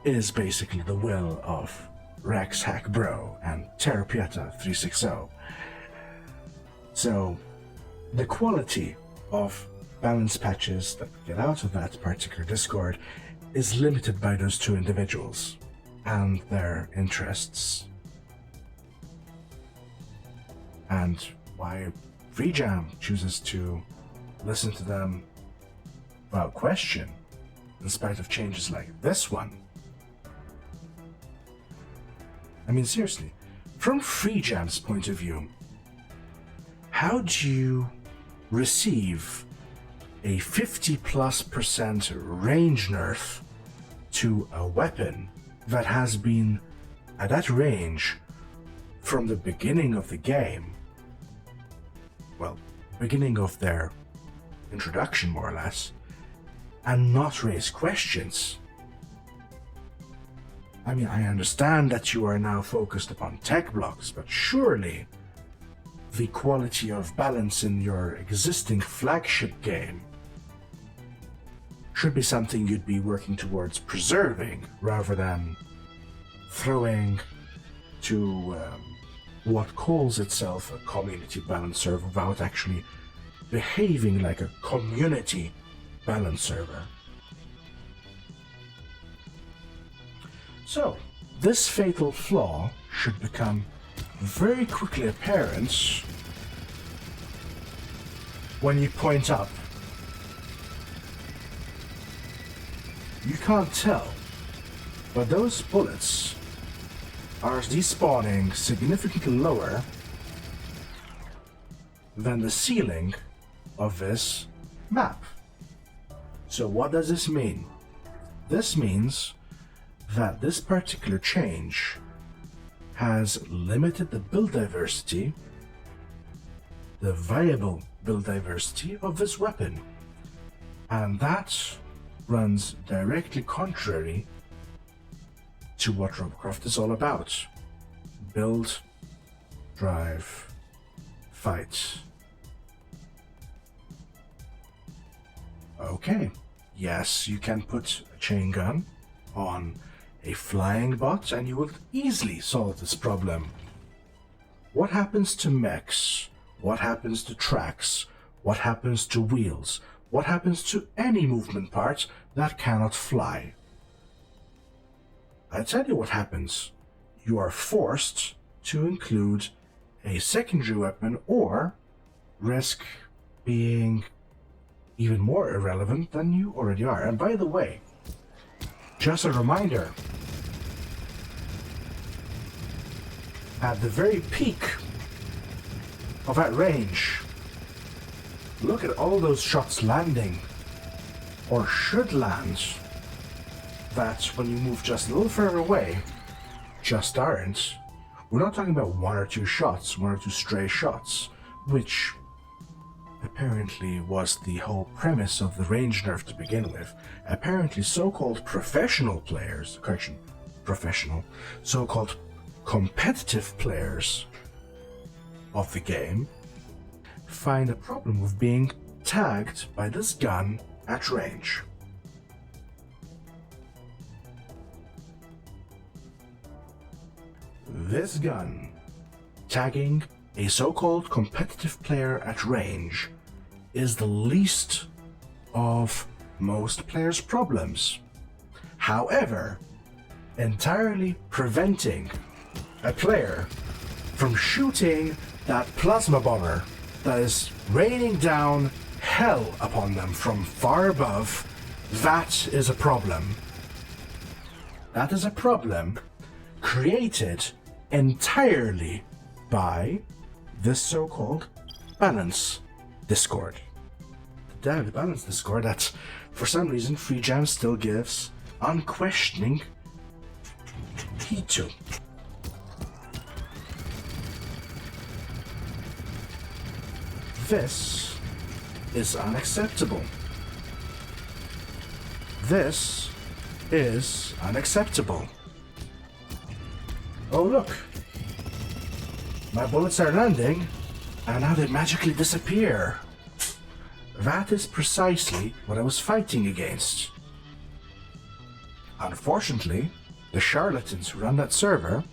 is basically the will of Rex Hack Bro and Terapieta 360. So, the quality of balance patches that we get out of that particular Discord is limited by those two individuals and their interests. And why Free Jam chooses to listen to them without question, in spite of changes like this one. I mean, seriously, from Free Jam's point of view, how do you receive a 50+% range nerf to a weapon that has been at that range from the beginning of the game? Well, beginning of their introduction, more or less, and not raise questions? I mean, I understand that you are now focused upon tech blocks, but surely the quality of balance in your existing flagship game should be something you'd be working towards preserving, rather than throwing to what calls itself a community balance server without actually behaving like a community balance server. So, this fatal flaw should become very quickly apparent when you point up. You can't tell, but those bullets are despawning significantly lower than the ceiling of this map. So what does this mean? This means that this particular change has limited the build diversity, the viable build diversity of this weapon, and that runs directly contrary to what Robocraft is all about. Build, drive, fight. Okay, yes, you can put a chain gun on a flying bot and you will easily solve this problem. What happens to mechs? What happens to tracks? What happens to wheels? What happens to any movement part that cannot fly? I tell you what happens. You are forced to include a secondary weapon or risk being even more irrelevant than you already are. And by the way, just a reminder, at the very peak of that range, look at all those shots landing, or should land, that when you move just a little further away, just aren't. We're not talking about one or two stray shots, which apparently was the whole premise of the range nerf to begin with. Apparently so-called so-called competitive players of the game find a problem with being tagged by this gun at range. This gun, tagging a so-called competitive player at range, is the least of most players' problems. However, entirely preventing a player from shooting that plasma bomber that is raining down hell upon them from far above, that is a problem. That is a problem created entirely by this so-called balance Discord. The balance Discord that, for some reason, Free Jam still gives unquestioning heed to. This is unacceptable. This is unacceptable. Oh look, my bullets are landing, and now they magically disappear. That is precisely what I was fighting against. Unfortunately, the charlatans who run that server,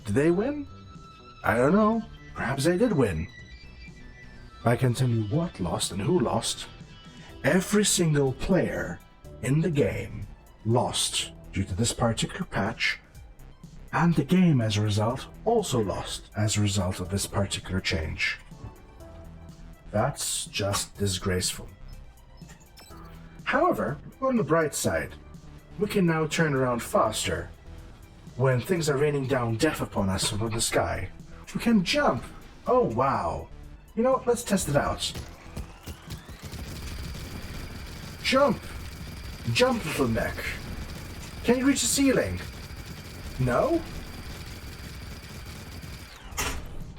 did they win? I don't know, perhaps they did win. I can tell you what lost and who lost. Every single player in the game lost due to this particular patch, and the game, as a result, also lost as a result of this particular change. That's just disgraceful. However, on the bright side, we can now turn around faster. When things are raining down death upon us from the sky, we can jump. Oh wow. You know what, let's test it out. Jump! Jump, little mech. Can you reach the ceiling? No?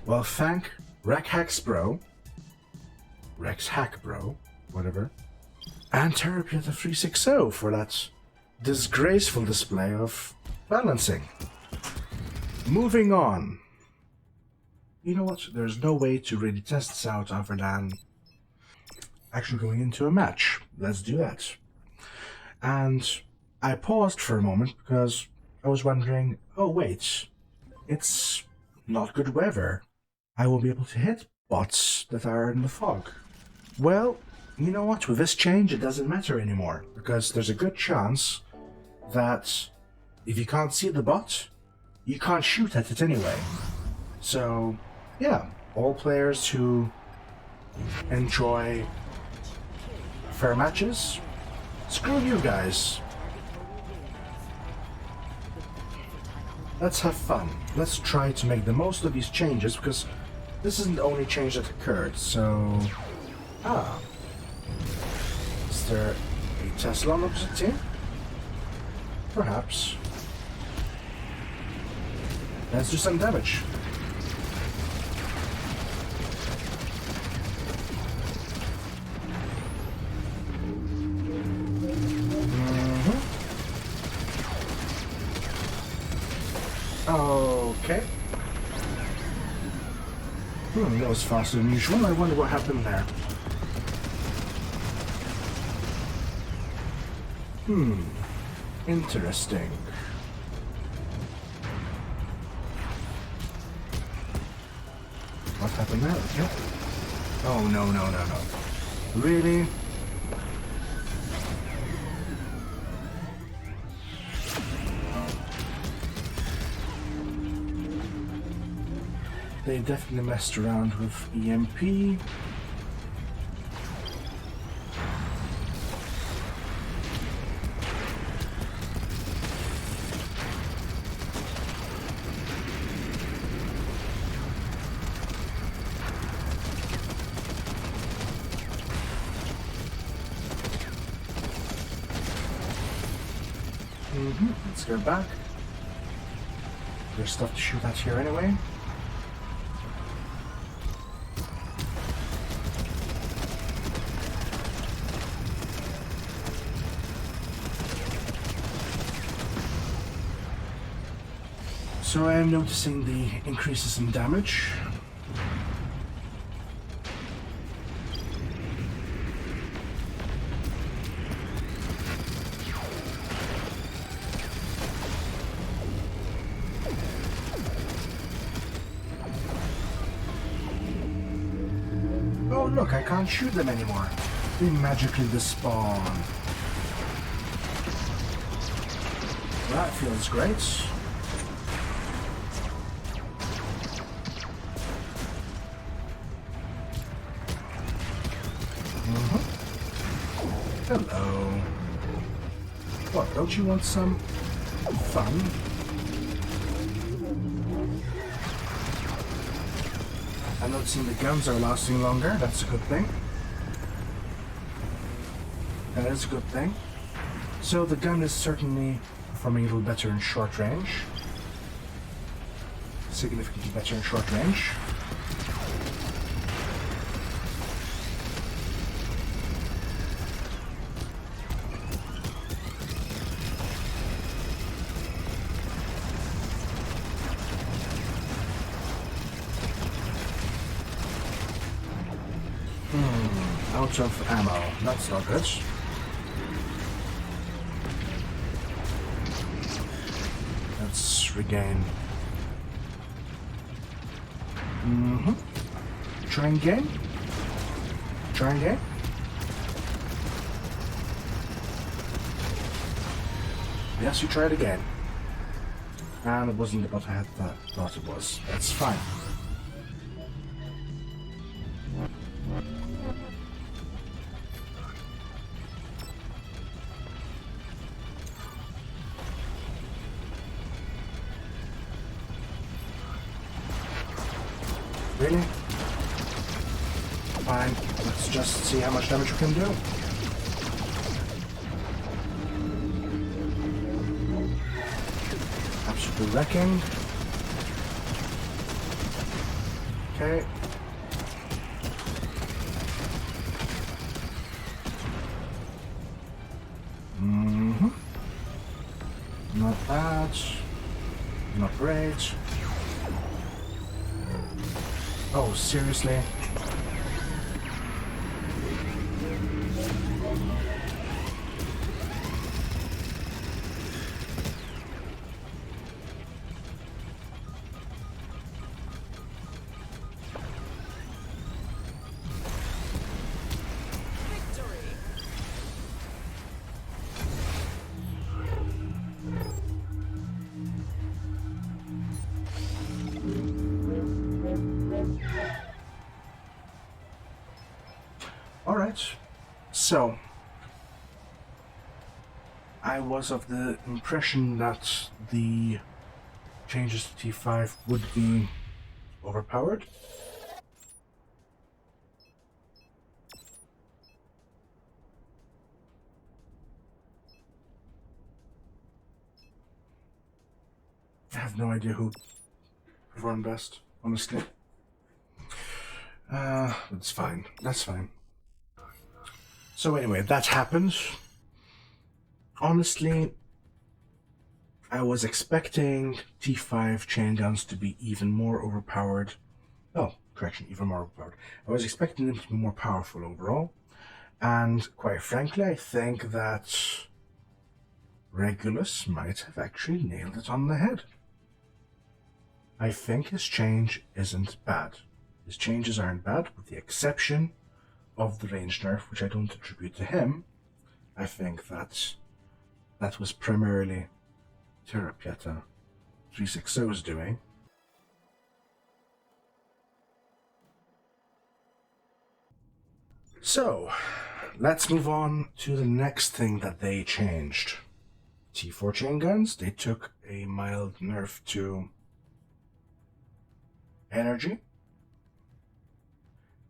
Well, thank Rex Hack Bro, whatever, and Therapeuta 360 for that disgraceful display of balancing. Moving on. You know what? There's no way to really test this out other than actually going into a match. Let's do that. And I paused for a moment because I was wondering, oh wait, it's not good weather. I will be able to hit bots that are in the fog. Well, you know what? With this change, it doesn't matter anymore, because there's a good chance that if you can't see the bot, you can't shoot at it anyway. So, yeah, all players who enjoy fair matches, screw you guys. Let's have fun. Let's try to make the most of these changes, because this isn't the only change that occurred, so... Is there a Tesla on the opposite team? Perhaps. Let's do some damage. Okay. That was faster than usual. I wonder what happened there. Interesting. What happened there? Yep. Oh, no. Really? They definitely messed around with EMP. Let's go back. There's stuff to shoot at here anyway. So I am noticing the increases in damage. Oh look, I can't shoot them anymore. They magically despawn. That feels great. Hello. What, don't you want some fun? I'm noticing the guns are lasting longer. That's a good thing. That is a good thing. So the gun is certainly performing a little better in short range. Significantly better in short range. Out of ammo. That's not good. Let's regain. Try and gain. Try and gain. Yes, you tried again. And it wasn't what I thought it was. That's fine. Really? Fine. Let's just see how much damage we can do. Absolutely wrecking. Okay. Not bad. Not great. Oh, seriously? Alright, so I was of the impression that the changes to T5 would be overpowered. I have no idea who performed best, honestly. That's fine. That's fine. So anyway, that happened. Honestly, I was expecting T5 chainguns to be even more overpowered. Oh, correction, even more overpowered. I was expecting them to be more powerful overall. And quite frankly, I think that Regulus might have actually nailed it on the head. I think his change isn't bad. His changes aren't bad, with the exception of the range nerf, which I don't attribute to him. I think that was primarily Terapieta 360's doing. So, let's move on to the next thing that they changed. T4 chainguns, they took a mild nerf to energy.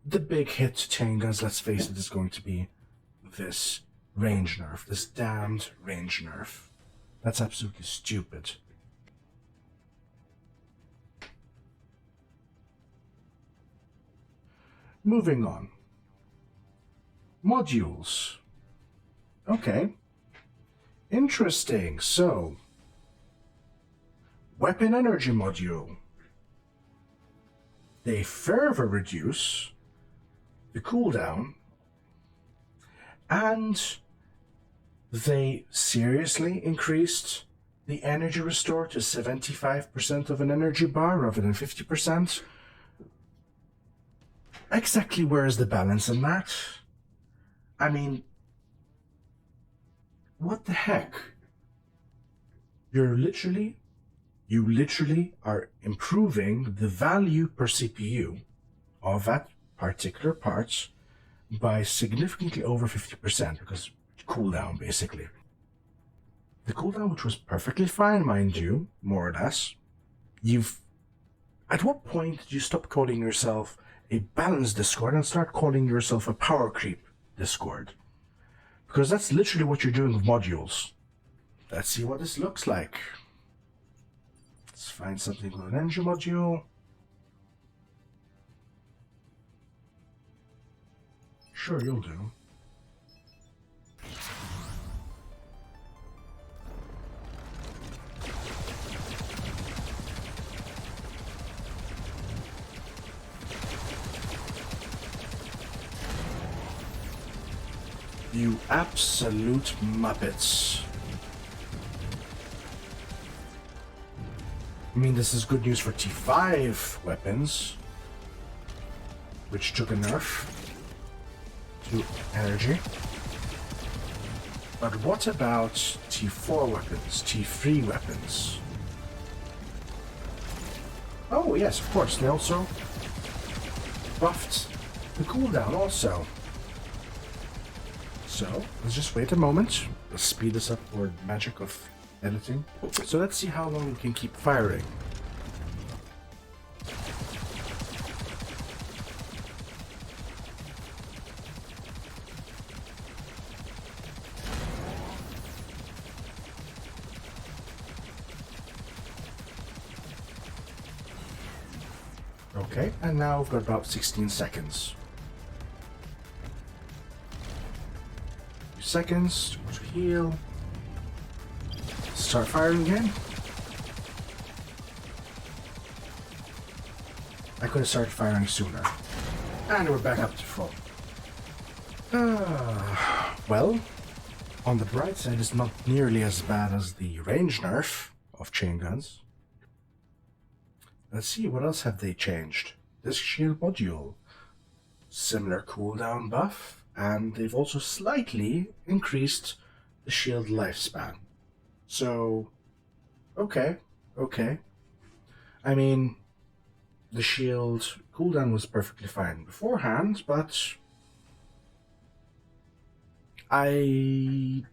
The big hit to chainguns, let's face it, is going to be this range nerf, this damned range nerf. That's absolutely stupid. Moving on. Modules. Okay. Interesting. So, weapon energy module. They further reduce the cooldown, and they seriously increased the energy restore to 75% of an energy bar rather than 50%. Exactly where is the balance in that? I mean, what the heck? You literally are improving the value per CPU of that particular part by significantly over 50%, because cooldown, basically. The cooldown, which was perfectly fine, mind you, more or less. At what point did you stop calling yourself a balanced Discord and start calling yourself a power creep Discord? Because that's literally what you're doing with modules. Let's see what this looks like. Let's find something with an engine module. Sure, you'll do. You absolute muppets. I mean, this is good news for T5 weapons, which took a nerf to energy. But what about T4 weapons, T3 weapons? Oh yes, of course, they also buffed the cooldown also. So, let's just wait a moment. Let's speed this up for the magic of editing. So let's see how long we can keep firing. Okay, and now we've got about 16 seconds. Seconds to heal. Start firing again. I could have started firing sooner. And we're back up to full. Well, on the bright side, it's not nearly as bad as the range nerf of Chainguns. Let's see, what else have they changed? This shield module. Similar cooldown buff. And they've also slightly increased the shield lifespan. So, okay. I mean, the shield cooldown was perfectly fine beforehand, but I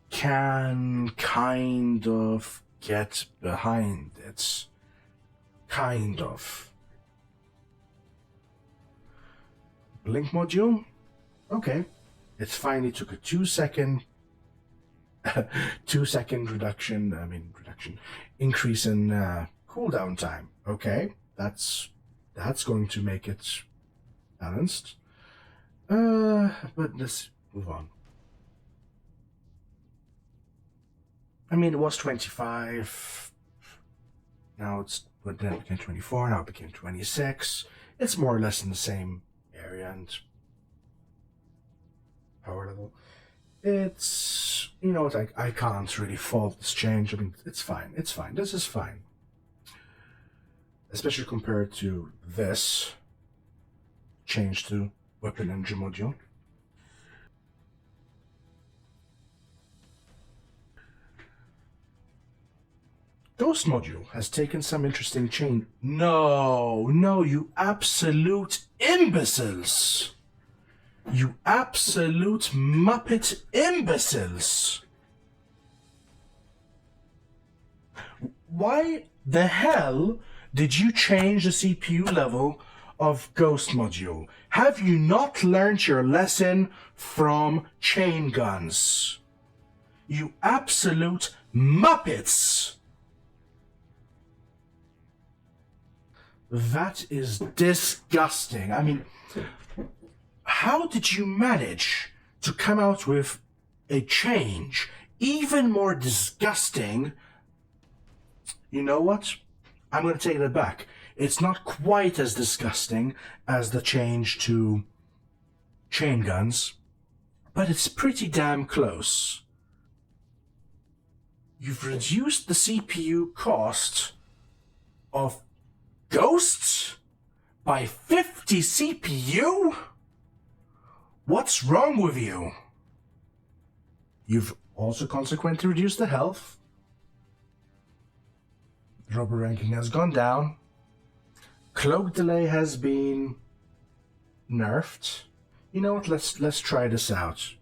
can kind of get behind it. Kind of. Blink module? Okay, it's fine. It took a 2-second increase in cooldown time. Okay, that's going to make it balanced. But let's move on. I mean, it was 25. Now but then it became 24. Now it became 26. It's more or less in the same area and power level. It's, you know, it's like, I can't really fault this change. I mean, it's fine. This is fine. Especially compared to this change to weapon energy module. Ghost module has taken some interesting change. No, you absolute imbeciles! You absolute Muppet imbeciles! Why the hell did you change the CPU level of Ghost module? Have you not learned your lesson from Chainguns? You absolute Muppets! That is disgusting. I mean, how did you manage to come out with a change even more disgusting? You know what? I'm going to take that back. It's not quite as disgusting as the change to Chainguns, but it's pretty damn close. You've reduced the CPU cost of Ghosts by 50 CPU? What's wrong with you? You've also consequently reduced the health. Robber ranking has gone down. Cloak delay has been nerfed. You know what? Let's try this out,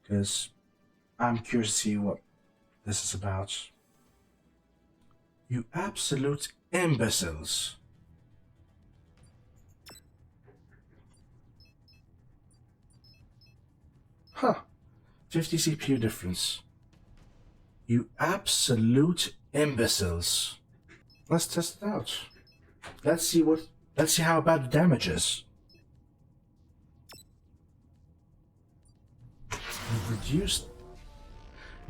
because I'm curious to see what this is about. You absolute imbeciles. Huh. 50 CPU difference. You absolute imbeciles. Let's test it out. Let's see how bad the damage is. You've reduced.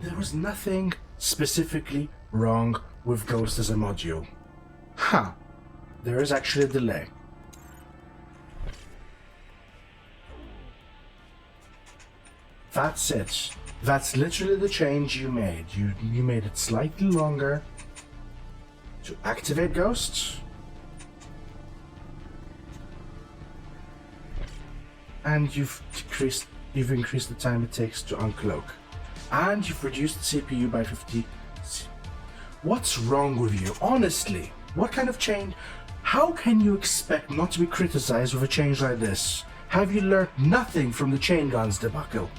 There was nothing specifically wrong with Ghost as a module. Huh. There is actually a delay. That's it. That's literally the change you made. You made it slightly longer to activate Ghosts. And you've increased the time it takes to uncloak. And you've reduced the CPU by 50. What's wrong with you? Honestly, what kind of change? How can you expect not to be criticized with a change like this? Have you learned nothing from the Chainguns debacle?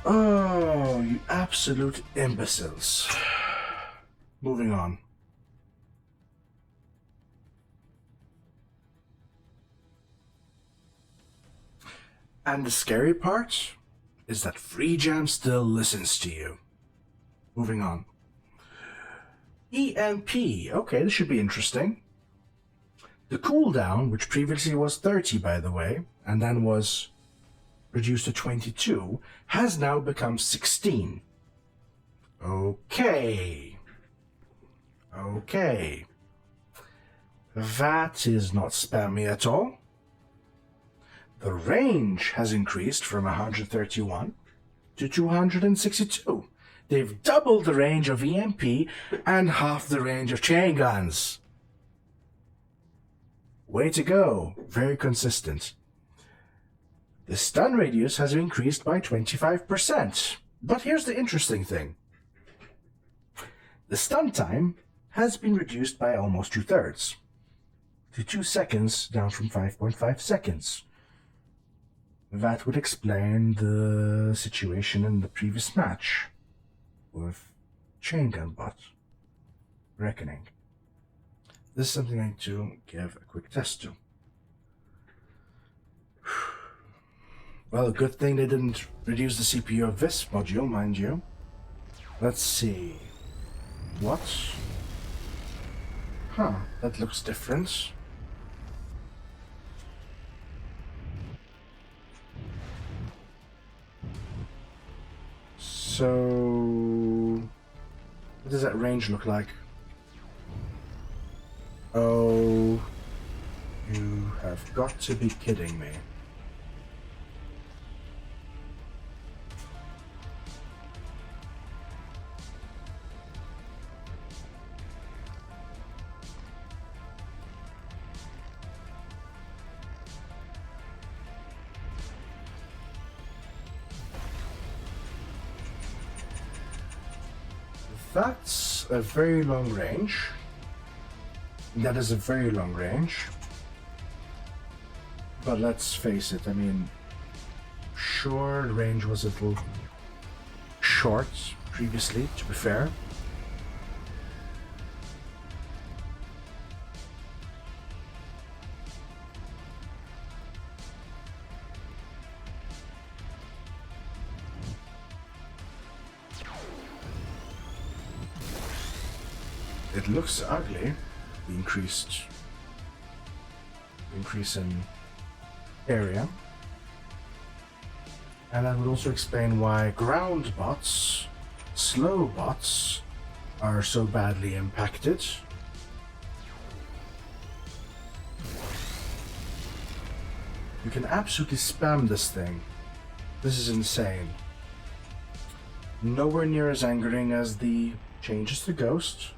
Oh, you absolute imbeciles. Moving on. And the scary part is that FreeJam still listens to you. Moving on. EMP. Okay, this should be interesting. The cooldown, which previously was 30 by the way, and then was reduced to 22, has now become 16. Okay. Okay. That is not spammy at all. The range has increased from 131 to 262. They've doubled the range of EMP and half the range of Chainguns. Way to go. Very consistent. The stun radius has increased by 25%. But here's the interesting thing. The stun time has been reduced by almost 2/3 to 2 seconds, down from 5.5 seconds. That would explain the situation in the previous match with Chaingun bot Reckoning. This is something I need to give a quick test to. Well, a good thing they didn't reduce the CPU of this module, mind you. Let's see. What? Huh, that looks different. So, what does that range look like? Oh, you have got to be kidding me. That's a very long range. That is a very long range. But let's face it, I mean, sure, the range was a little short previously, to be fair. it looks ugly, the increase in area. And that would also explain why ground bots, slow bots, are so badly impacted. You can absolutely spam this thing. This is insane. Nowhere near as angering as the changes to Ghost.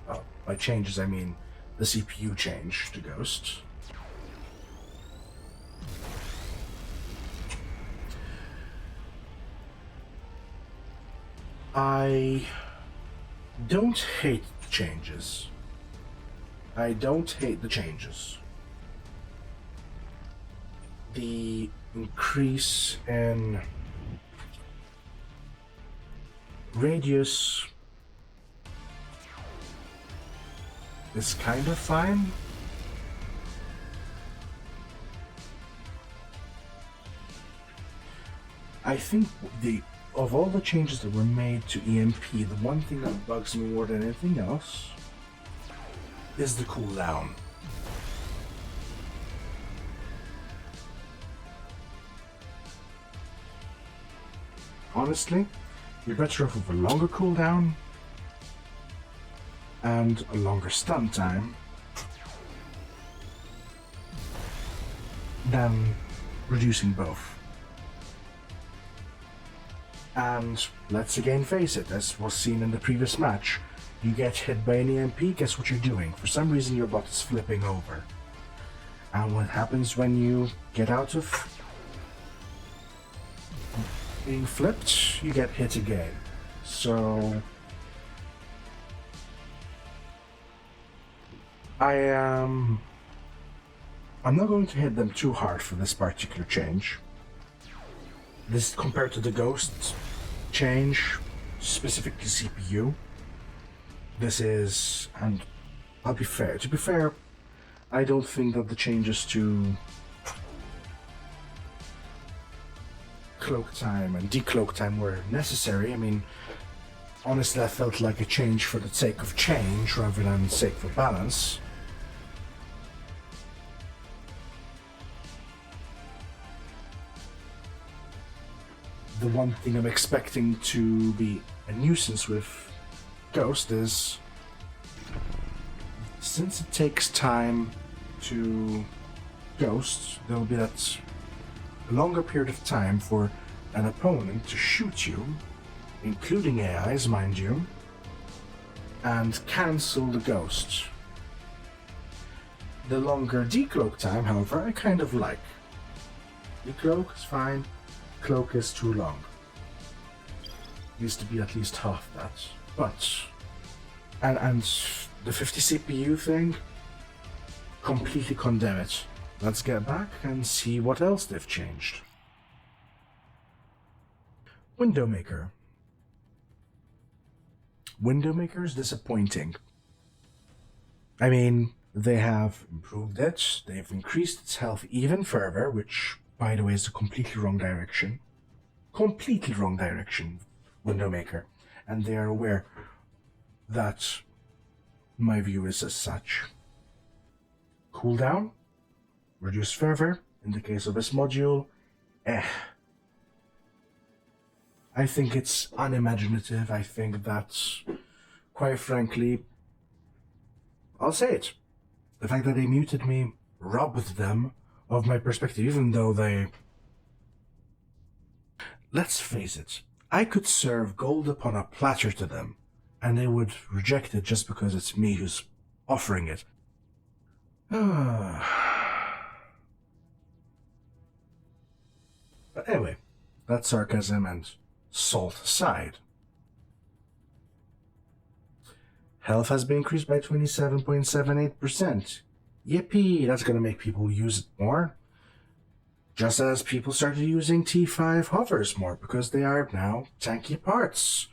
Oh, by changes I mean the CPU change to Ghost. I don't hate the changes. I don't hate the changes. The increase in radius is kind of fine. I think of all the changes that were made to EMP, the one thing that bugs me more than anything else is the cooldown. Honestly, you're better off with a longer cooldown and a longer stun time than reducing both. And let's again face it, as was seen in the previous match, you get hit by an EMP, guess what you're doing? For some reason your bot is flipping over. And what happens when you get out of being flipped? You get hit again. So I'm not going to hit them too hard for this particular change. This, compared to the Ghost change, specifically CPU, this is, and I'll be fair. To be fair, I don't think that the changes to cloak time and decloak time were necessary. I mean, honestly, I felt like a change for the sake of change rather than sake for balance. The one thing I'm expecting to be a nuisance with Ghost is, since it takes time to Ghost, there'll be that longer period of time for an opponent to shoot you, including AIs, mind you, and cancel the Ghost. The longer decloak time, however, I kind of like. Decloak is fine. Cloak is too long. Needs to be at least half that. But and the 50 CPU thing, completely condemn it. Let's get back and see what else they've changed. Windowmaker. Windowmaker is disappointing. I mean, they have improved it, they've increased its health even further, which, by the way, is the completely wrong direction. Completely wrong direction, Windowmaker. And they are aware that my view is as such. Cooldown, reduce further. In the case of this module, I think it's unimaginative. I think that, quite frankly, I'll say it. The fact that they muted me robbed them of my perspective, even though they... Let's face it, I could serve gold upon a platter to them, and they would reject it just because it's me who's offering it. But anyway, that's sarcasm and salt aside. Health has been increased by 27.78%. Yippee, that's going to make people use it more. Just as people started using T5 hovers more, because they are now tanky parts.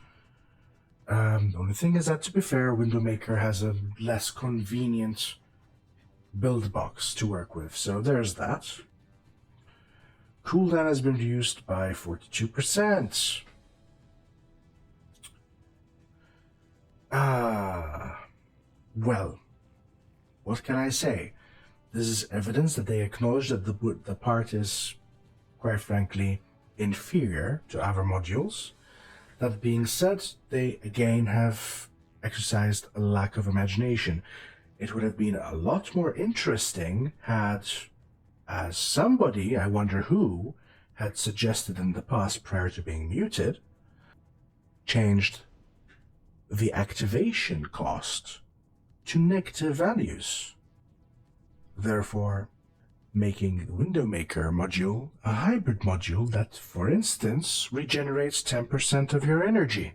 The only thing is that, to be fair, Windowmaker has a less convenient build box to work with, so there's that. Cooldown has been reduced by 42%. Well, what can I say? This is evidence that they acknowledge that the part is, quite frankly, inferior to other modules. That being said, they again have exercised a lack of imagination. It would have been a lot more interesting had, as somebody, I wonder who, had suggested in the past prior to being muted, changed the activation cost to negative values, therefore making the Windowmaker module a hybrid module that, for instance, regenerates 10% of your energy.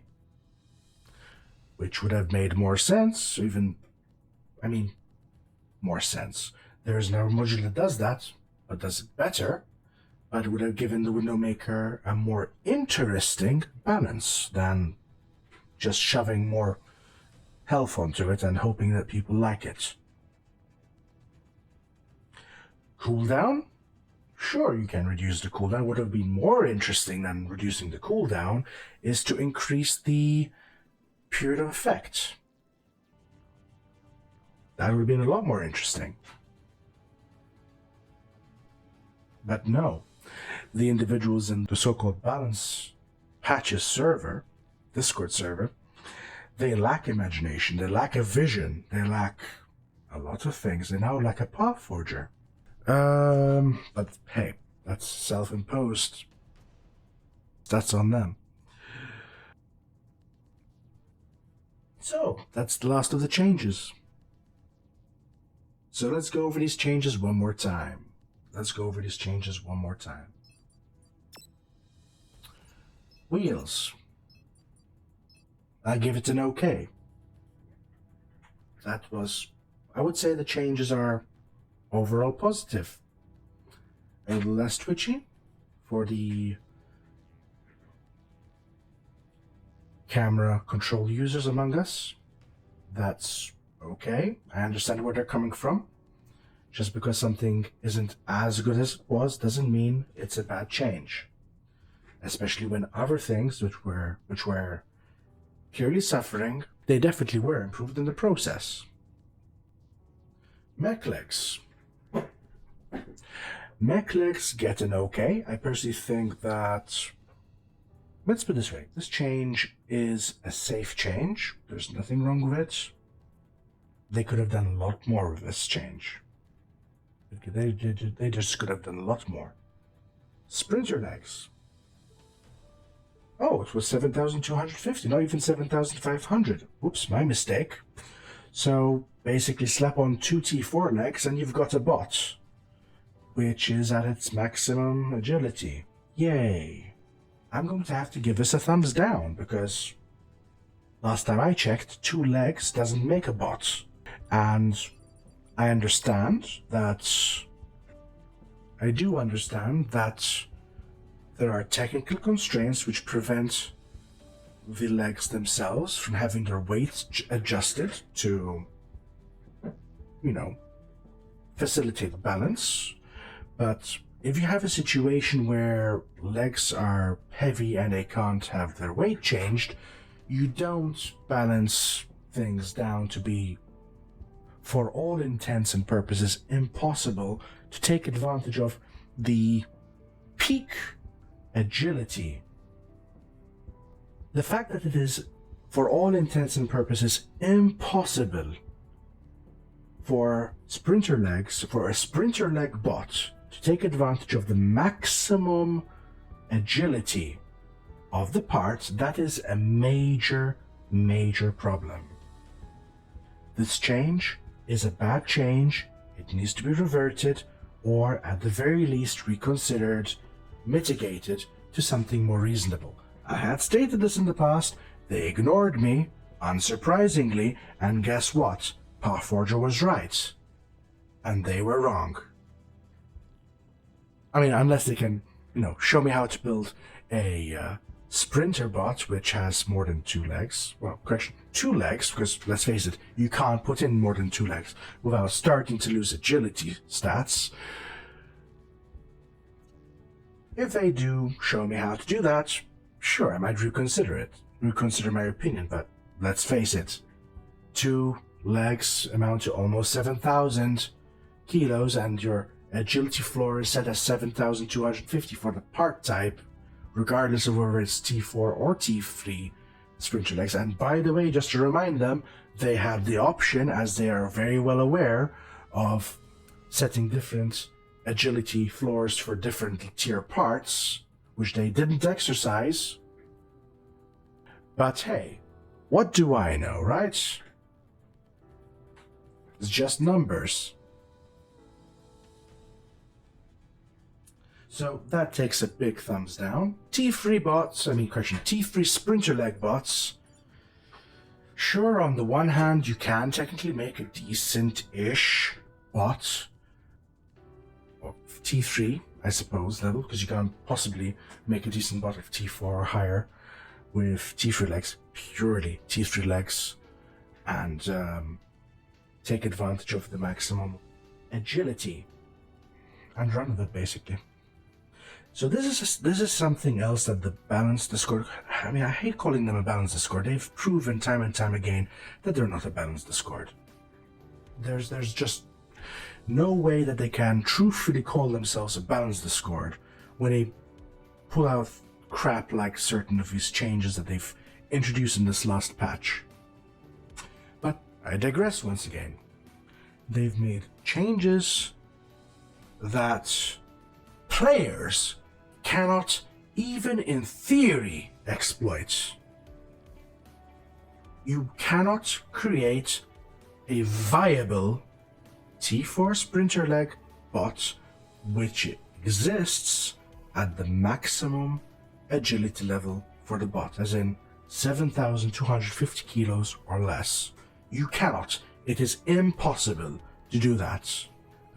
Which would have made more sense, more sense. There is no module that does that, but does it better, but it would have given the Windowmaker a more interesting balance than just shoving more health onto it and hoping that people like it. Cooldown? Sure, you can reduce the cooldown. What would have been more interesting than reducing the cooldown is to increase the period of effect. That would have been a lot more interesting. But no, the individuals in the so-called balance patches server, Discord server, they lack imagination, they lack a vision, they lack a lot of things. They now lack a PathForger. But hey, that's self-imposed. That's on them. So, that's the last of the changes. So let's go over these changes one more time. Wheels. I give it an okay. I would say the changes are overall positive. A little less twitchy for the camera control users among us. That's okay. I understand where they're coming from. Just because something isn't as good as it was doesn't mean it's a bad change. Especially when other things which were clearly suffering, they definitely were improved in the process. Mech legs. Mech legs get an okay. I personally think that, let's put it this way, this change is a safe change. There's nothing wrong with it. They could have done a lot more with this change. They just could have done a lot more. Sprinter legs. Oh, it was 7,250, not even 7,500. Oops, my mistake. So basically slap on 2 T4 legs and you've got a bot, which is at its maximum agility. Yay. I'm going to have to give this a thumbs down because last time I checked, 2 legs doesn't make a bot. And I do understand that there are technical constraints which prevent the legs themselves from having their weight adjusted to, facilitate balance. But if you have a situation where legs are heavy and they can't have their weight changed, you don't balance things down to be, for all intents and purposes, impossible to take advantage of the peak agility. The fact that it is, for all intents and purposes, impossible for a sprinter leg bot to take advantage of the maximum agility of the part, that is a major, major problem. This change is a bad change. It needs to be reverted, or at the very least reconsidered, mitigated to something more reasonable. I had stated this in the past, they ignored me, unsurprisingly, and guess what? PathForger was right. And they were wrong. I mean, unless they can, show me how to build a sprinter bot which has more than 2 legs. Well, correction, 2 legs, because let's face it, you can't put in more than 2 legs without starting to lose agility stats. If they do show me how to do that, sure, I might reconsider my opinion, but let's face it, 2 legs amount to almost 7,000 kilos, and your agility floor is set as 7,250 for the part type, regardless of whether it's T4 or T3 sprinter legs. And by the way, just to remind them, they have the option, as they are very well aware, of setting different agility floors for different tier parts, which they didn't exercise. But hey, what do I know, right? It's just numbers. So that takes a big thumbs down. T3 sprinter leg bots. Sure, on the one hand, you can technically make a decent-ish bot. Or T3, I suppose, level, because you can't possibly make a decent bot of T4 or higher with T3 legs, purely T3 legs, and take advantage of the maximum agility and run with it, basically. So this is something else that the Balanced Discord, I mean, I hate calling them a Balanced Discord. They've proven time and time again that they're not a Balanced Discord. There's just no way that they can truthfully call themselves a Balanced Discord when they pull out crap like certain of these changes that they've introduced in this last patch. But I digress once again. They've made changes that players cannot, even in theory, exploit. You cannot create a viable T4 sprinter leg bot which exists at the maximum agility level for the bot, as in 7,250 kilos or less. You cannot. It is impossible to do that.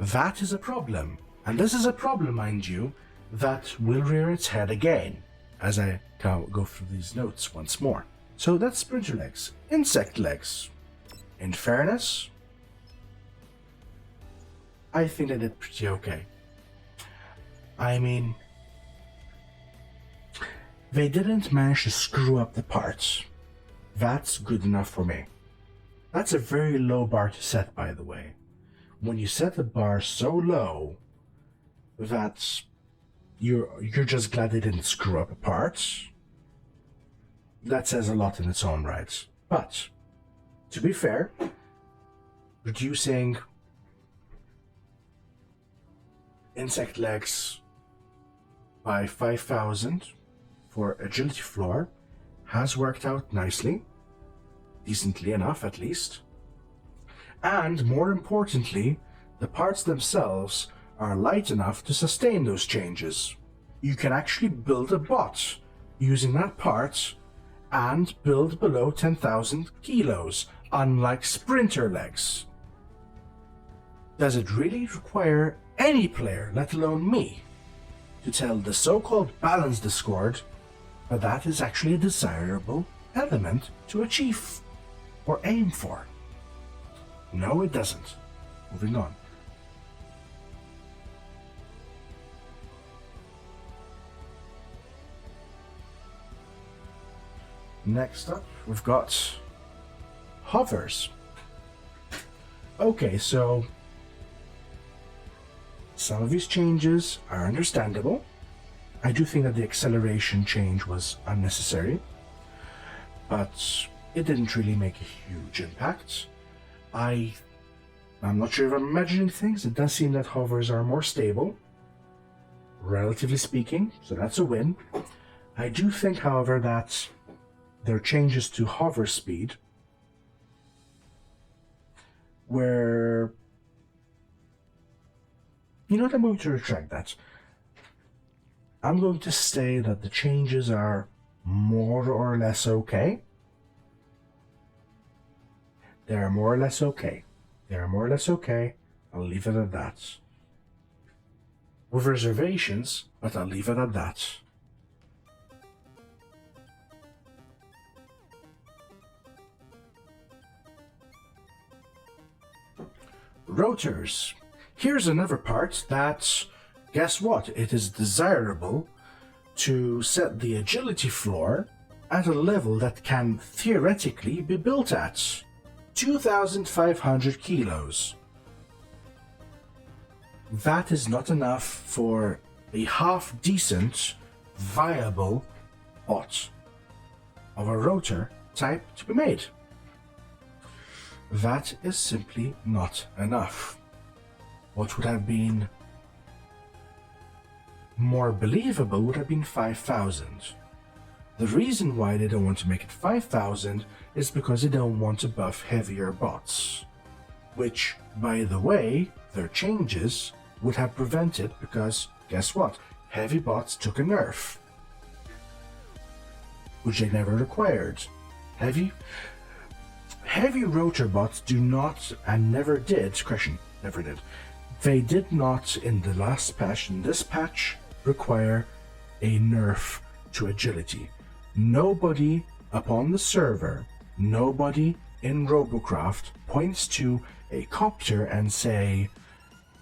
That is a problem. And this is a problem, mind you, that will rear its head again, as I go through these notes once more. So that's sprinter legs. Insect legs. In fairness, I think they did pretty okay. I mean, they didn't manage to screw up the parts. That's good enough for me. That's a very low bar to set, by the way. When you set the bar so low that you're just glad they didn't screw up a part, that says a lot in its own right. But to be fair, reducing insect legs by 5,000 for agility floor has worked out nicely, decently enough at least. And more importantly, the parts themselves are light enough to sustain those changes. You can actually build a bot using that part and build below 10,000 kilos, unlike sprinter legs. Does it really require any player, let alone me, to tell the so-called Balanced Discord that that is actually a desirable element to achieve or aim for? No, it doesn't. Moving on. Next up, we've got hovers. Okay, so some of these changes are understandable. I do think that the acceleration change was unnecessary, but it didn't really make a huge impact. I'm not sure if I'm imagining things. It does seem that hovers are more stable, relatively speaking, so that's a win. I do think, however, that their changes to hover speed were... You know what, I'm going to retract that. I'm going to say that the changes are more or less okay. They are more or less okay. They are more or less okay. I'll leave it at that. With reservations, but I'll leave it at that. Rotors. Here's another part that, guess what? It is desirable to set the agility floor at a level that can theoretically be built at 2,500 kilos. That is not enough for a half-decent, viable bot of a rotor type to be made. That is simply not enough. What would have been more believable would have been 5,000. The reason why they don't want to make it 5,000 is because they don't want to buff heavier bots, which, by the way, their changes would have prevented, because guess what? Heavy bots took a nerf, which they never required. Heavy rotor bots do not, and never did, they did not in the last patch, in this patch, require a nerf to agility. Nobody upon the server, nobody in Robocraft points to a copter and say,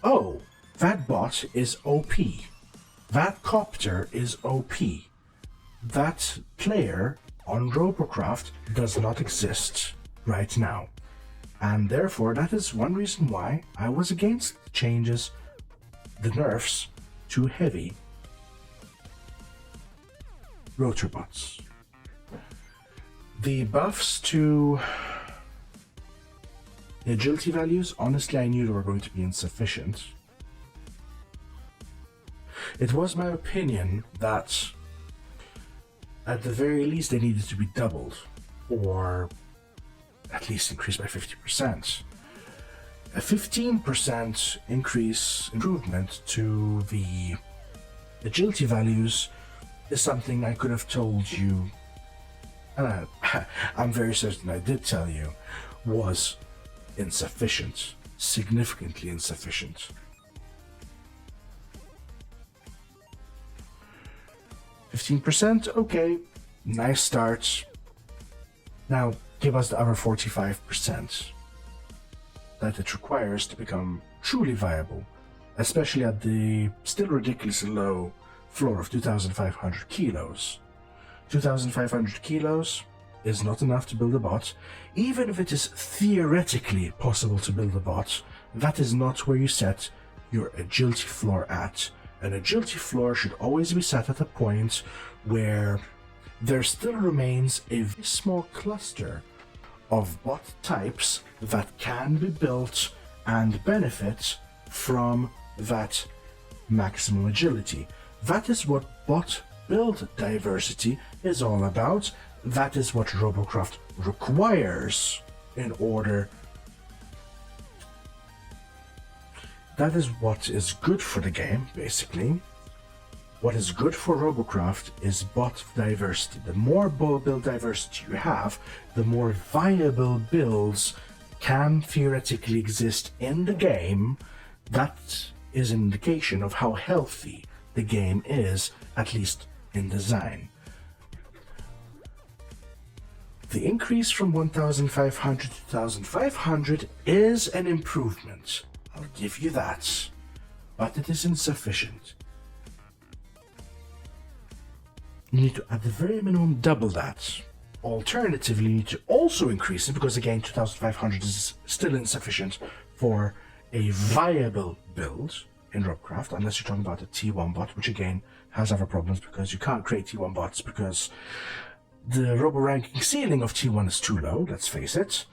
oh, that bot is OP. That copter is OP. That player on Robocraft does not exist right now. And therefore, that is one reason why I was against the changes, the nerfs, to heavy rotor bots. The buffs to the agility values, honestly, I knew they were going to be insufficient. It was my opinion that at the very least they needed to be doubled, or at least increased by 50%. A 15% improvement to the agility values is something I could have told you, and I'm very certain I did tell you, was insufficient, significantly insufficient. 15%, okay, nice start. Now give us the other 45% that it requires to become truly viable, especially at the still ridiculously low floor of 2,500 kilos. 2,500 kilos is not enough to build a bot. Even if it is theoretically possible to build a bot, that is not where you set your agility floor at. An agility floor should always be set at a point where there still remains a very small cluster of bot types that can be built and benefit from that maximum agility. That is what bot build diversity is all about. That is what Robocraft requires in order. That is what is good for the game, basically. What is good for Robocraft is bot diversity. The more build diversity you have, the more viable builds can theoretically exist in the game. That is an indication of how healthy the game is, at least in design. The increase from 1,500 to 2,500 is an improvement. I'll give you that, but it is insufficient. You need to, at the very minimum, double that. Alternatively, you need to also increase it, because again, 2,500 is still insufficient for a viable build in Robocraft, unless you're talking about a T1 bot, which again has other problems because you can't create T1 bots because the Robo ranking ceiling of T1 is too low, let's face it.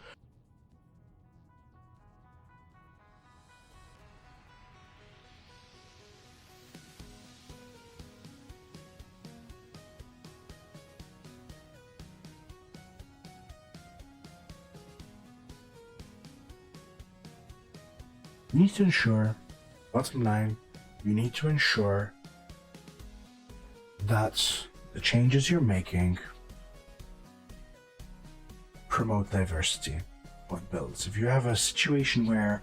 You need to ensure, bottom line, you need to ensure that the changes you're making promote diversity of builds. If you have a situation where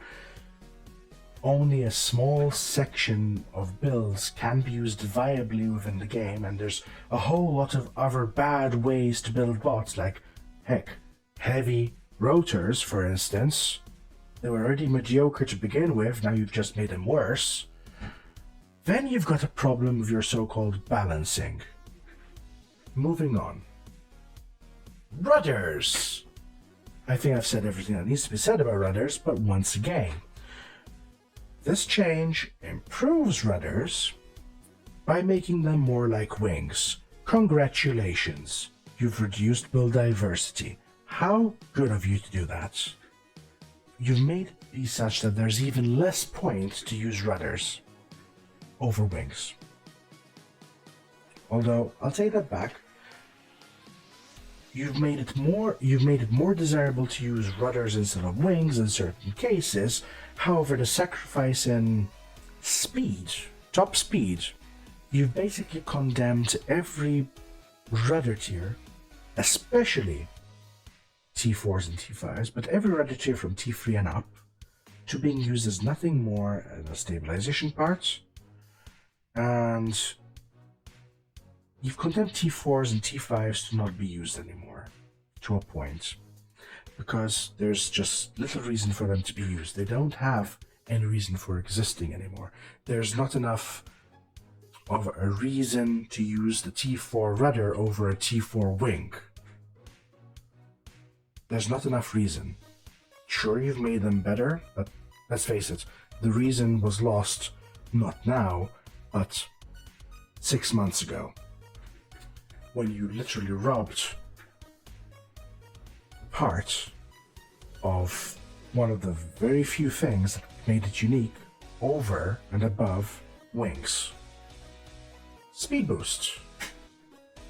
only a small section of builds can be used viably within the game, and there's a whole lot of other bad ways to build bots, like, heck, heavy rotors, for instance. They were already mediocre to begin with, now you've just made them worse. Then you've got a problem with your so-called balancing. Moving on. Rudders! I think I've said everything that needs to be said about rudders, but once again, this change improves rudders by making them more like wings. Congratulations, you've reduced build diversity. How good of you to do that. You've made it be such that there's even less point to use rudders over wings. Although, I'll take that back. You've made it more desirable to use rudders instead of wings in certain cases. However, the sacrifice in speed, top speed, you've basically condemned every rudder tier, especially T4s and T5s, but every rudder tier from T3 and up, to being used as nothing more than a stabilization part. And you've condemned T4s and T5s to not be used anymore, to a point, because there's just little reason for them to be used. They don't have any reason for existing anymore. There's not enough of a reason to use the T4 rudder over a T4 wing. There's not enough reason. Sure, you've made them better, but let's face it, the reason was lost not now, but 6 months ago, when you literally robbed part of one of the very few things that made it unique over and above wings. Speed boost.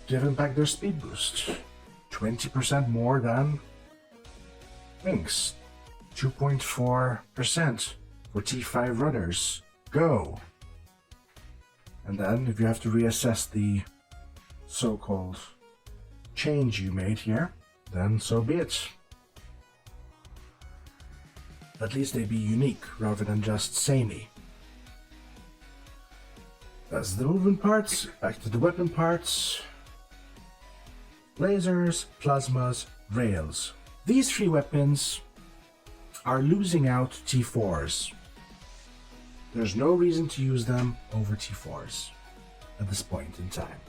Giving back their speed boost. 20% more than wings. 2.4% for T5 rudders. Go! And then, if you have to reassess the so-called change you made here, then so be it. At least they be unique rather than just samey. That's the movement parts. Back to the weapon parts. Lasers, plasmas, rails. These three weapons are losing out T4s. There's no reason to use them over T4s at this point in time.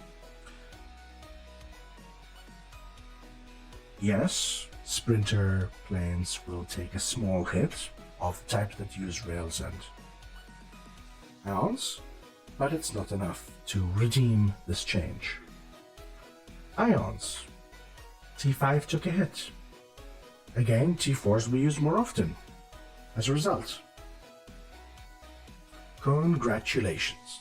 Yes, sprinter planes will take a small hit of the type that use rails and hounds, but it's not enough to redeem this change. Ions. T5 took a hit. Again, T4s will be used more often as a result. Congratulations.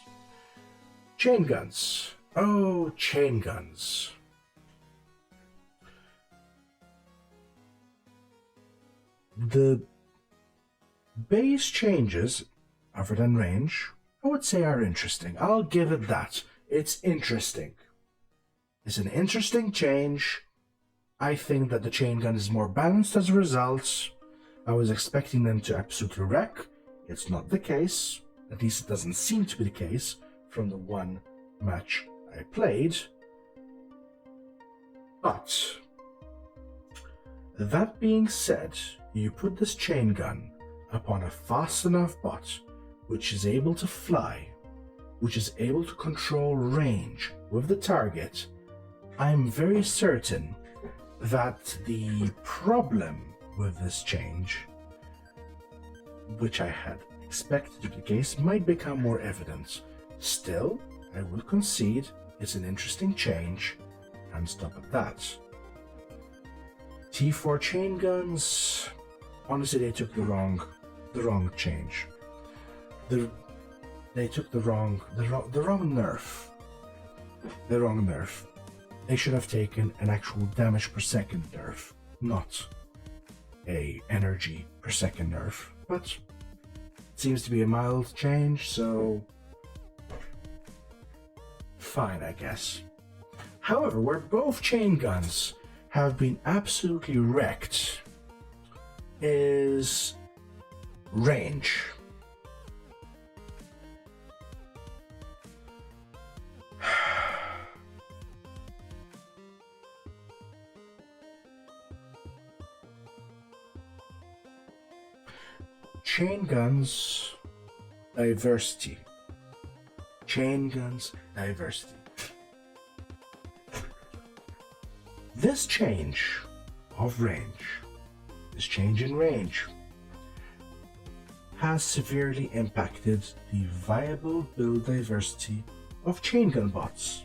Chainguns. Oh, chainguns. The base changes, other than range, I would say are interesting. I'll give it that. It's interesting. It's an interesting change. I think that the chaingun is more balanced as a result. I was expecting them to absolutely wreck. It's not the case. At least it doesn't seem to be the case from the one match I played. But that being said, you put this chain gun upon a fast enough bot which is able to fly, which is able to control range with the target. I'm very certain that the problem with this change, which I had expected to be the case, might become more evident. Still, I will concede it's an interesting change and stop at that. T4 chain guns, honestly, they took the wrong change. They took the wrong nerf. The wrong nerf. They should have taken an actual damage per second nerf, not a energy per second nerf. But it seems to be a mild change, so fine, I guess. However, where both chain guns have been absolutely wrecked is range. Chainguns diversity. Chainguns diversity. This change of range this change in range, has severely impacted the viable build diversity of chaingun bots.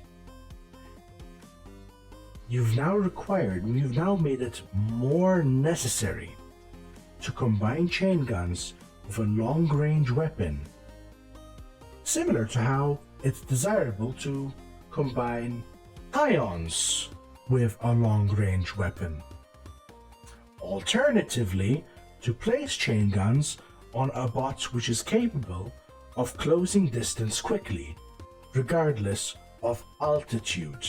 You've now made it more necessary to combine chainguns with a long-range weapon, similar to how it's desirable to combine ions with a long-range weapon. Alternatively, to place chainguns on a bot which is capable of closing distance quickly, regardless of altitude.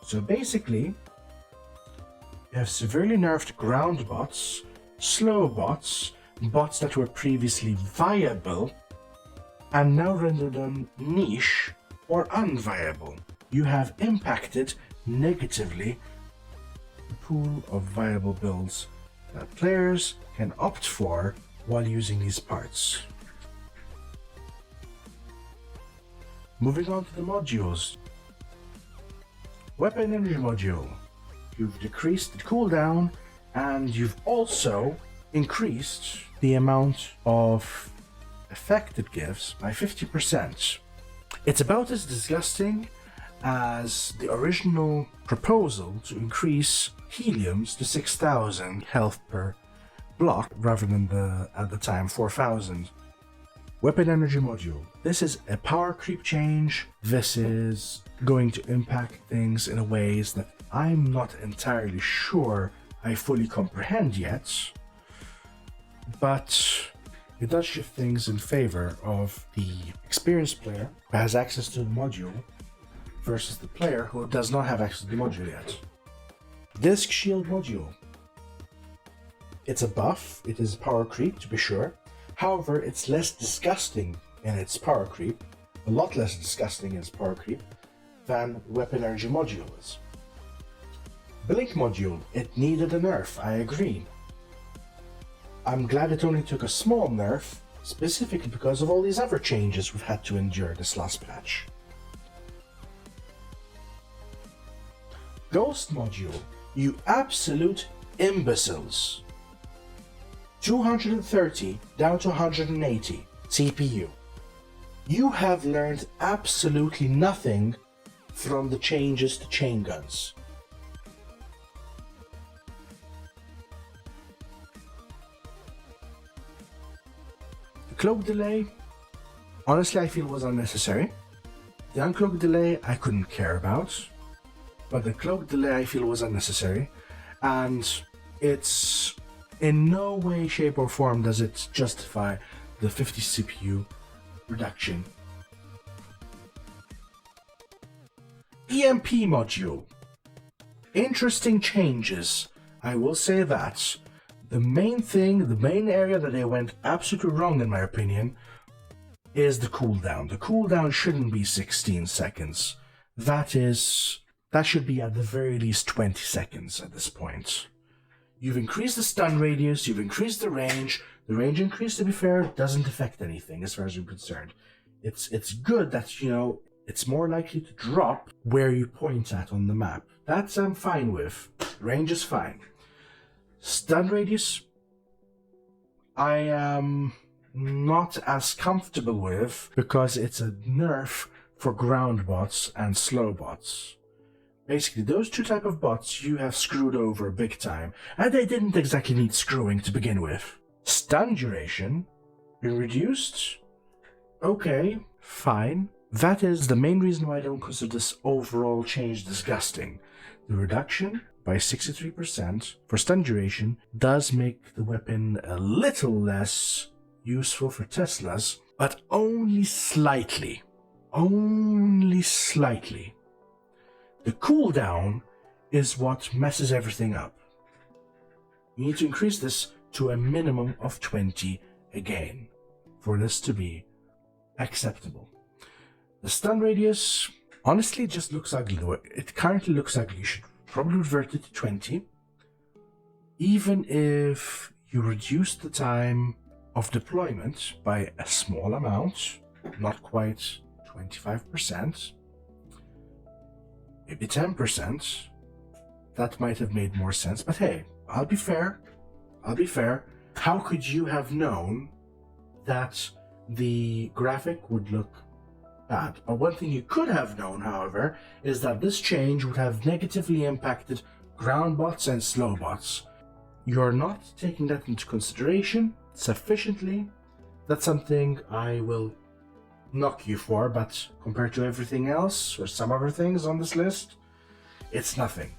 So basically, you have severely nerfed ground bots, slow bots, bots that were previously viable, and now render them niche or unviable. You have impacted negatively the pool of viable builds that players can opt for while using these parts. Moving on to the modules. Weapon Energy Module. You've decreased the cooldown and you've also increased the amount of effect it gives by 50%. It's about as disgusting as the original proposal to increase heliums to 6,000 health per block rather than at the time 4,000. Weapon Energy Module. This is a power creep change. This is going to impact things in ways that I'm not entirely sure I fully comprehend yet, but it does shift things in favor of the experienced player who has access to the module versus the player who does not have access to the module yet. Disc Shield Module. It's a buff, it is power creep to be sure. However, it's less disgusting in its power creep, a lot less disgusting in its power creep than Weapon Energy Module is. Blink Module, it needed a nerf, I agree. I'm glad it only took a small nerf, specifically because of all these other changes we've had to endure this last patch. Ghost Module, you absolute imbeciles. 230 down to 180 CPU. You have learned absolutely nothing from the changes to chainguns. The cloak delay, honestly I feel was unnecessary. The uncloak delay I couldn't care about, but the cloak delay I feel was unnecessary, and it's in no way, shape or form does it justify the 50 CPU reduction. EMP Module. Interesting changes, I will say that. The main area that they went absolutely wrong in my opinion is the cooldown. The cooldown shouldn't be 16 seconds. That should be at the very least 20 seconds at this point. You've increased the stun radius, you've increased the range. The range increase, to be fair, doesn't affect anything as far as I'm concerned. It's good that, it's more likely to drop where you point at on the map. That I'm fine with. Range is fine. Stun radius, I am not as comfortable with because it's a nerf for ground bots and slow bots. Basically, those two type of bots you have screwed over big time, and they didn't exactly need screwing to begin with. Stun duration been reduced? Okay, fine. That is the main reason why I don't consider this overall change disgusting. The reduction by 63% for stun duration does make the weapon a little less useful for Teslas, but only slightly. Only slightly. The cooldown is what messes everything up. You need to increase this to a minimum of 20 again for this to be acceptable. The stun radius honestly just looks ugly. It currently looks ugly. You should probably revert it to 20. Even if you reduce the time of deployment by a small amount, not quite 25%, maybe 10%, that might have made more sense. But hey, I'll be fair. I'll be fair. How could you have known that the graphic would look bad? But one thing you could have known, however, is that this change would have negatively impacted ground bots and slow bots. You're not taking that into consideration sufficiently. That's something I will knock you for, but compared to everything else, or some other things on this list, it's nothing.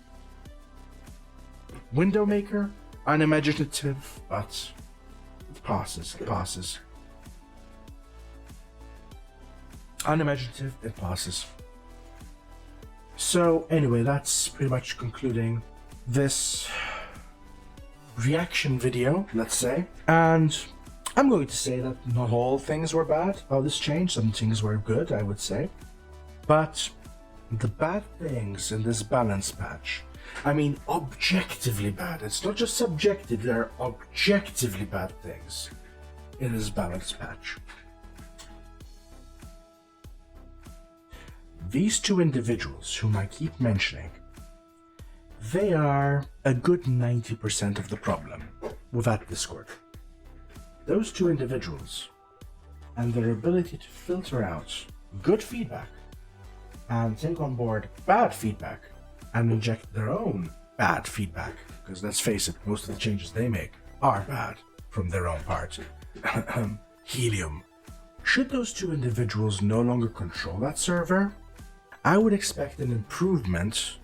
Windowmaker, unimaginative, but it passes. Unimaginative, it passes. So anyway, that's pretty much concluding this reaction video, let's say. And I'm going to say that not all things were bad about this change. Some things were good, I would say. But the bad things in this balance patch, I mean objectively bad. It's not just subjective, there are objectively bad things in this balance patch. These two individuals whom I keep mentioning, they are a good 90% of the problem with that Discord. Those two individuals and their ability to filter out good feedback and take on board bad feedback and inject their own bad feedback, because let's face it, most of the changes they make are bad from their own part. Helium. Should those two individuals no longer control that server, I would expect an improvement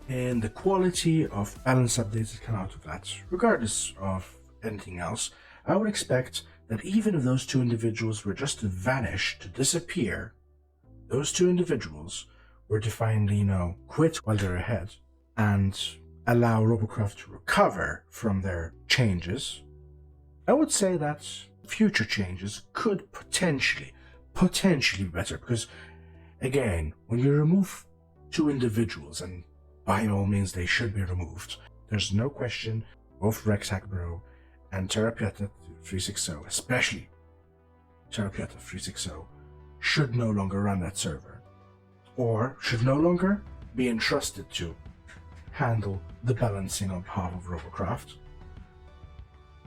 in the quality of balance updates that come out of that. Regardless of anything else, I would expect that even if those two individuals were just to vanish, to disappear, those two individuals were to finally, quit while they're ahead and allow Robocraft to recover from their changes, I would say that future changes could potentially be better, because again, when you remove two individuals, and by all means they should be removed, there's no question both Rex Hackbro and Terrapieta 360, especially Terrapieta 360, should no longer run that server, or should no longer be entrusted to handle the balancing on behalf of Robocraft.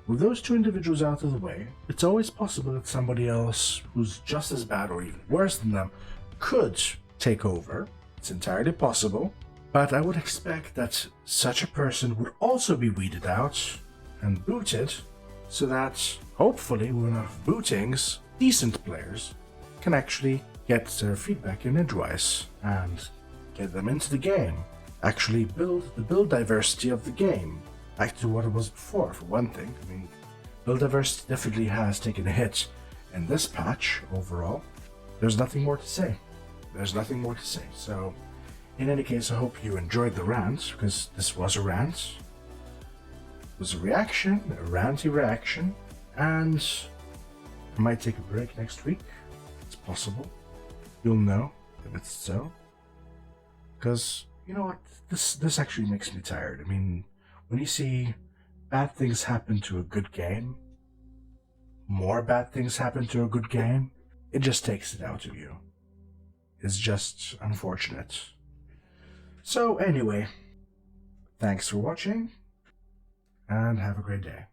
With those two individuals out of the way, it's always possible that somebody else who's just as bad or even worse than them could take over. It's entirely possible, but I would expect that such a person would also be weeded out and booted, so that hopefully with enough bootings, decent players can actually get their feedback in edgewise and get them into the game. Actually build the build diversity of the game back to what it was before, for one thing. I mean, build diversity definitely has taken a hit in this patch overall. There's nothing more to say. So, in any case, I hope you enjoyed the rant, because this was a rant. It was a reaction, a ranty reaction, and I might take a break next week. It's possible. You'll know if it's so. Because, you know what, this actually makes me tired. I mean, when you see bad things happen to a good game, more bad things happen to a good game, it just takes it out of you. It's just unfortunate. So anyway, thanks for watching, and have a great day.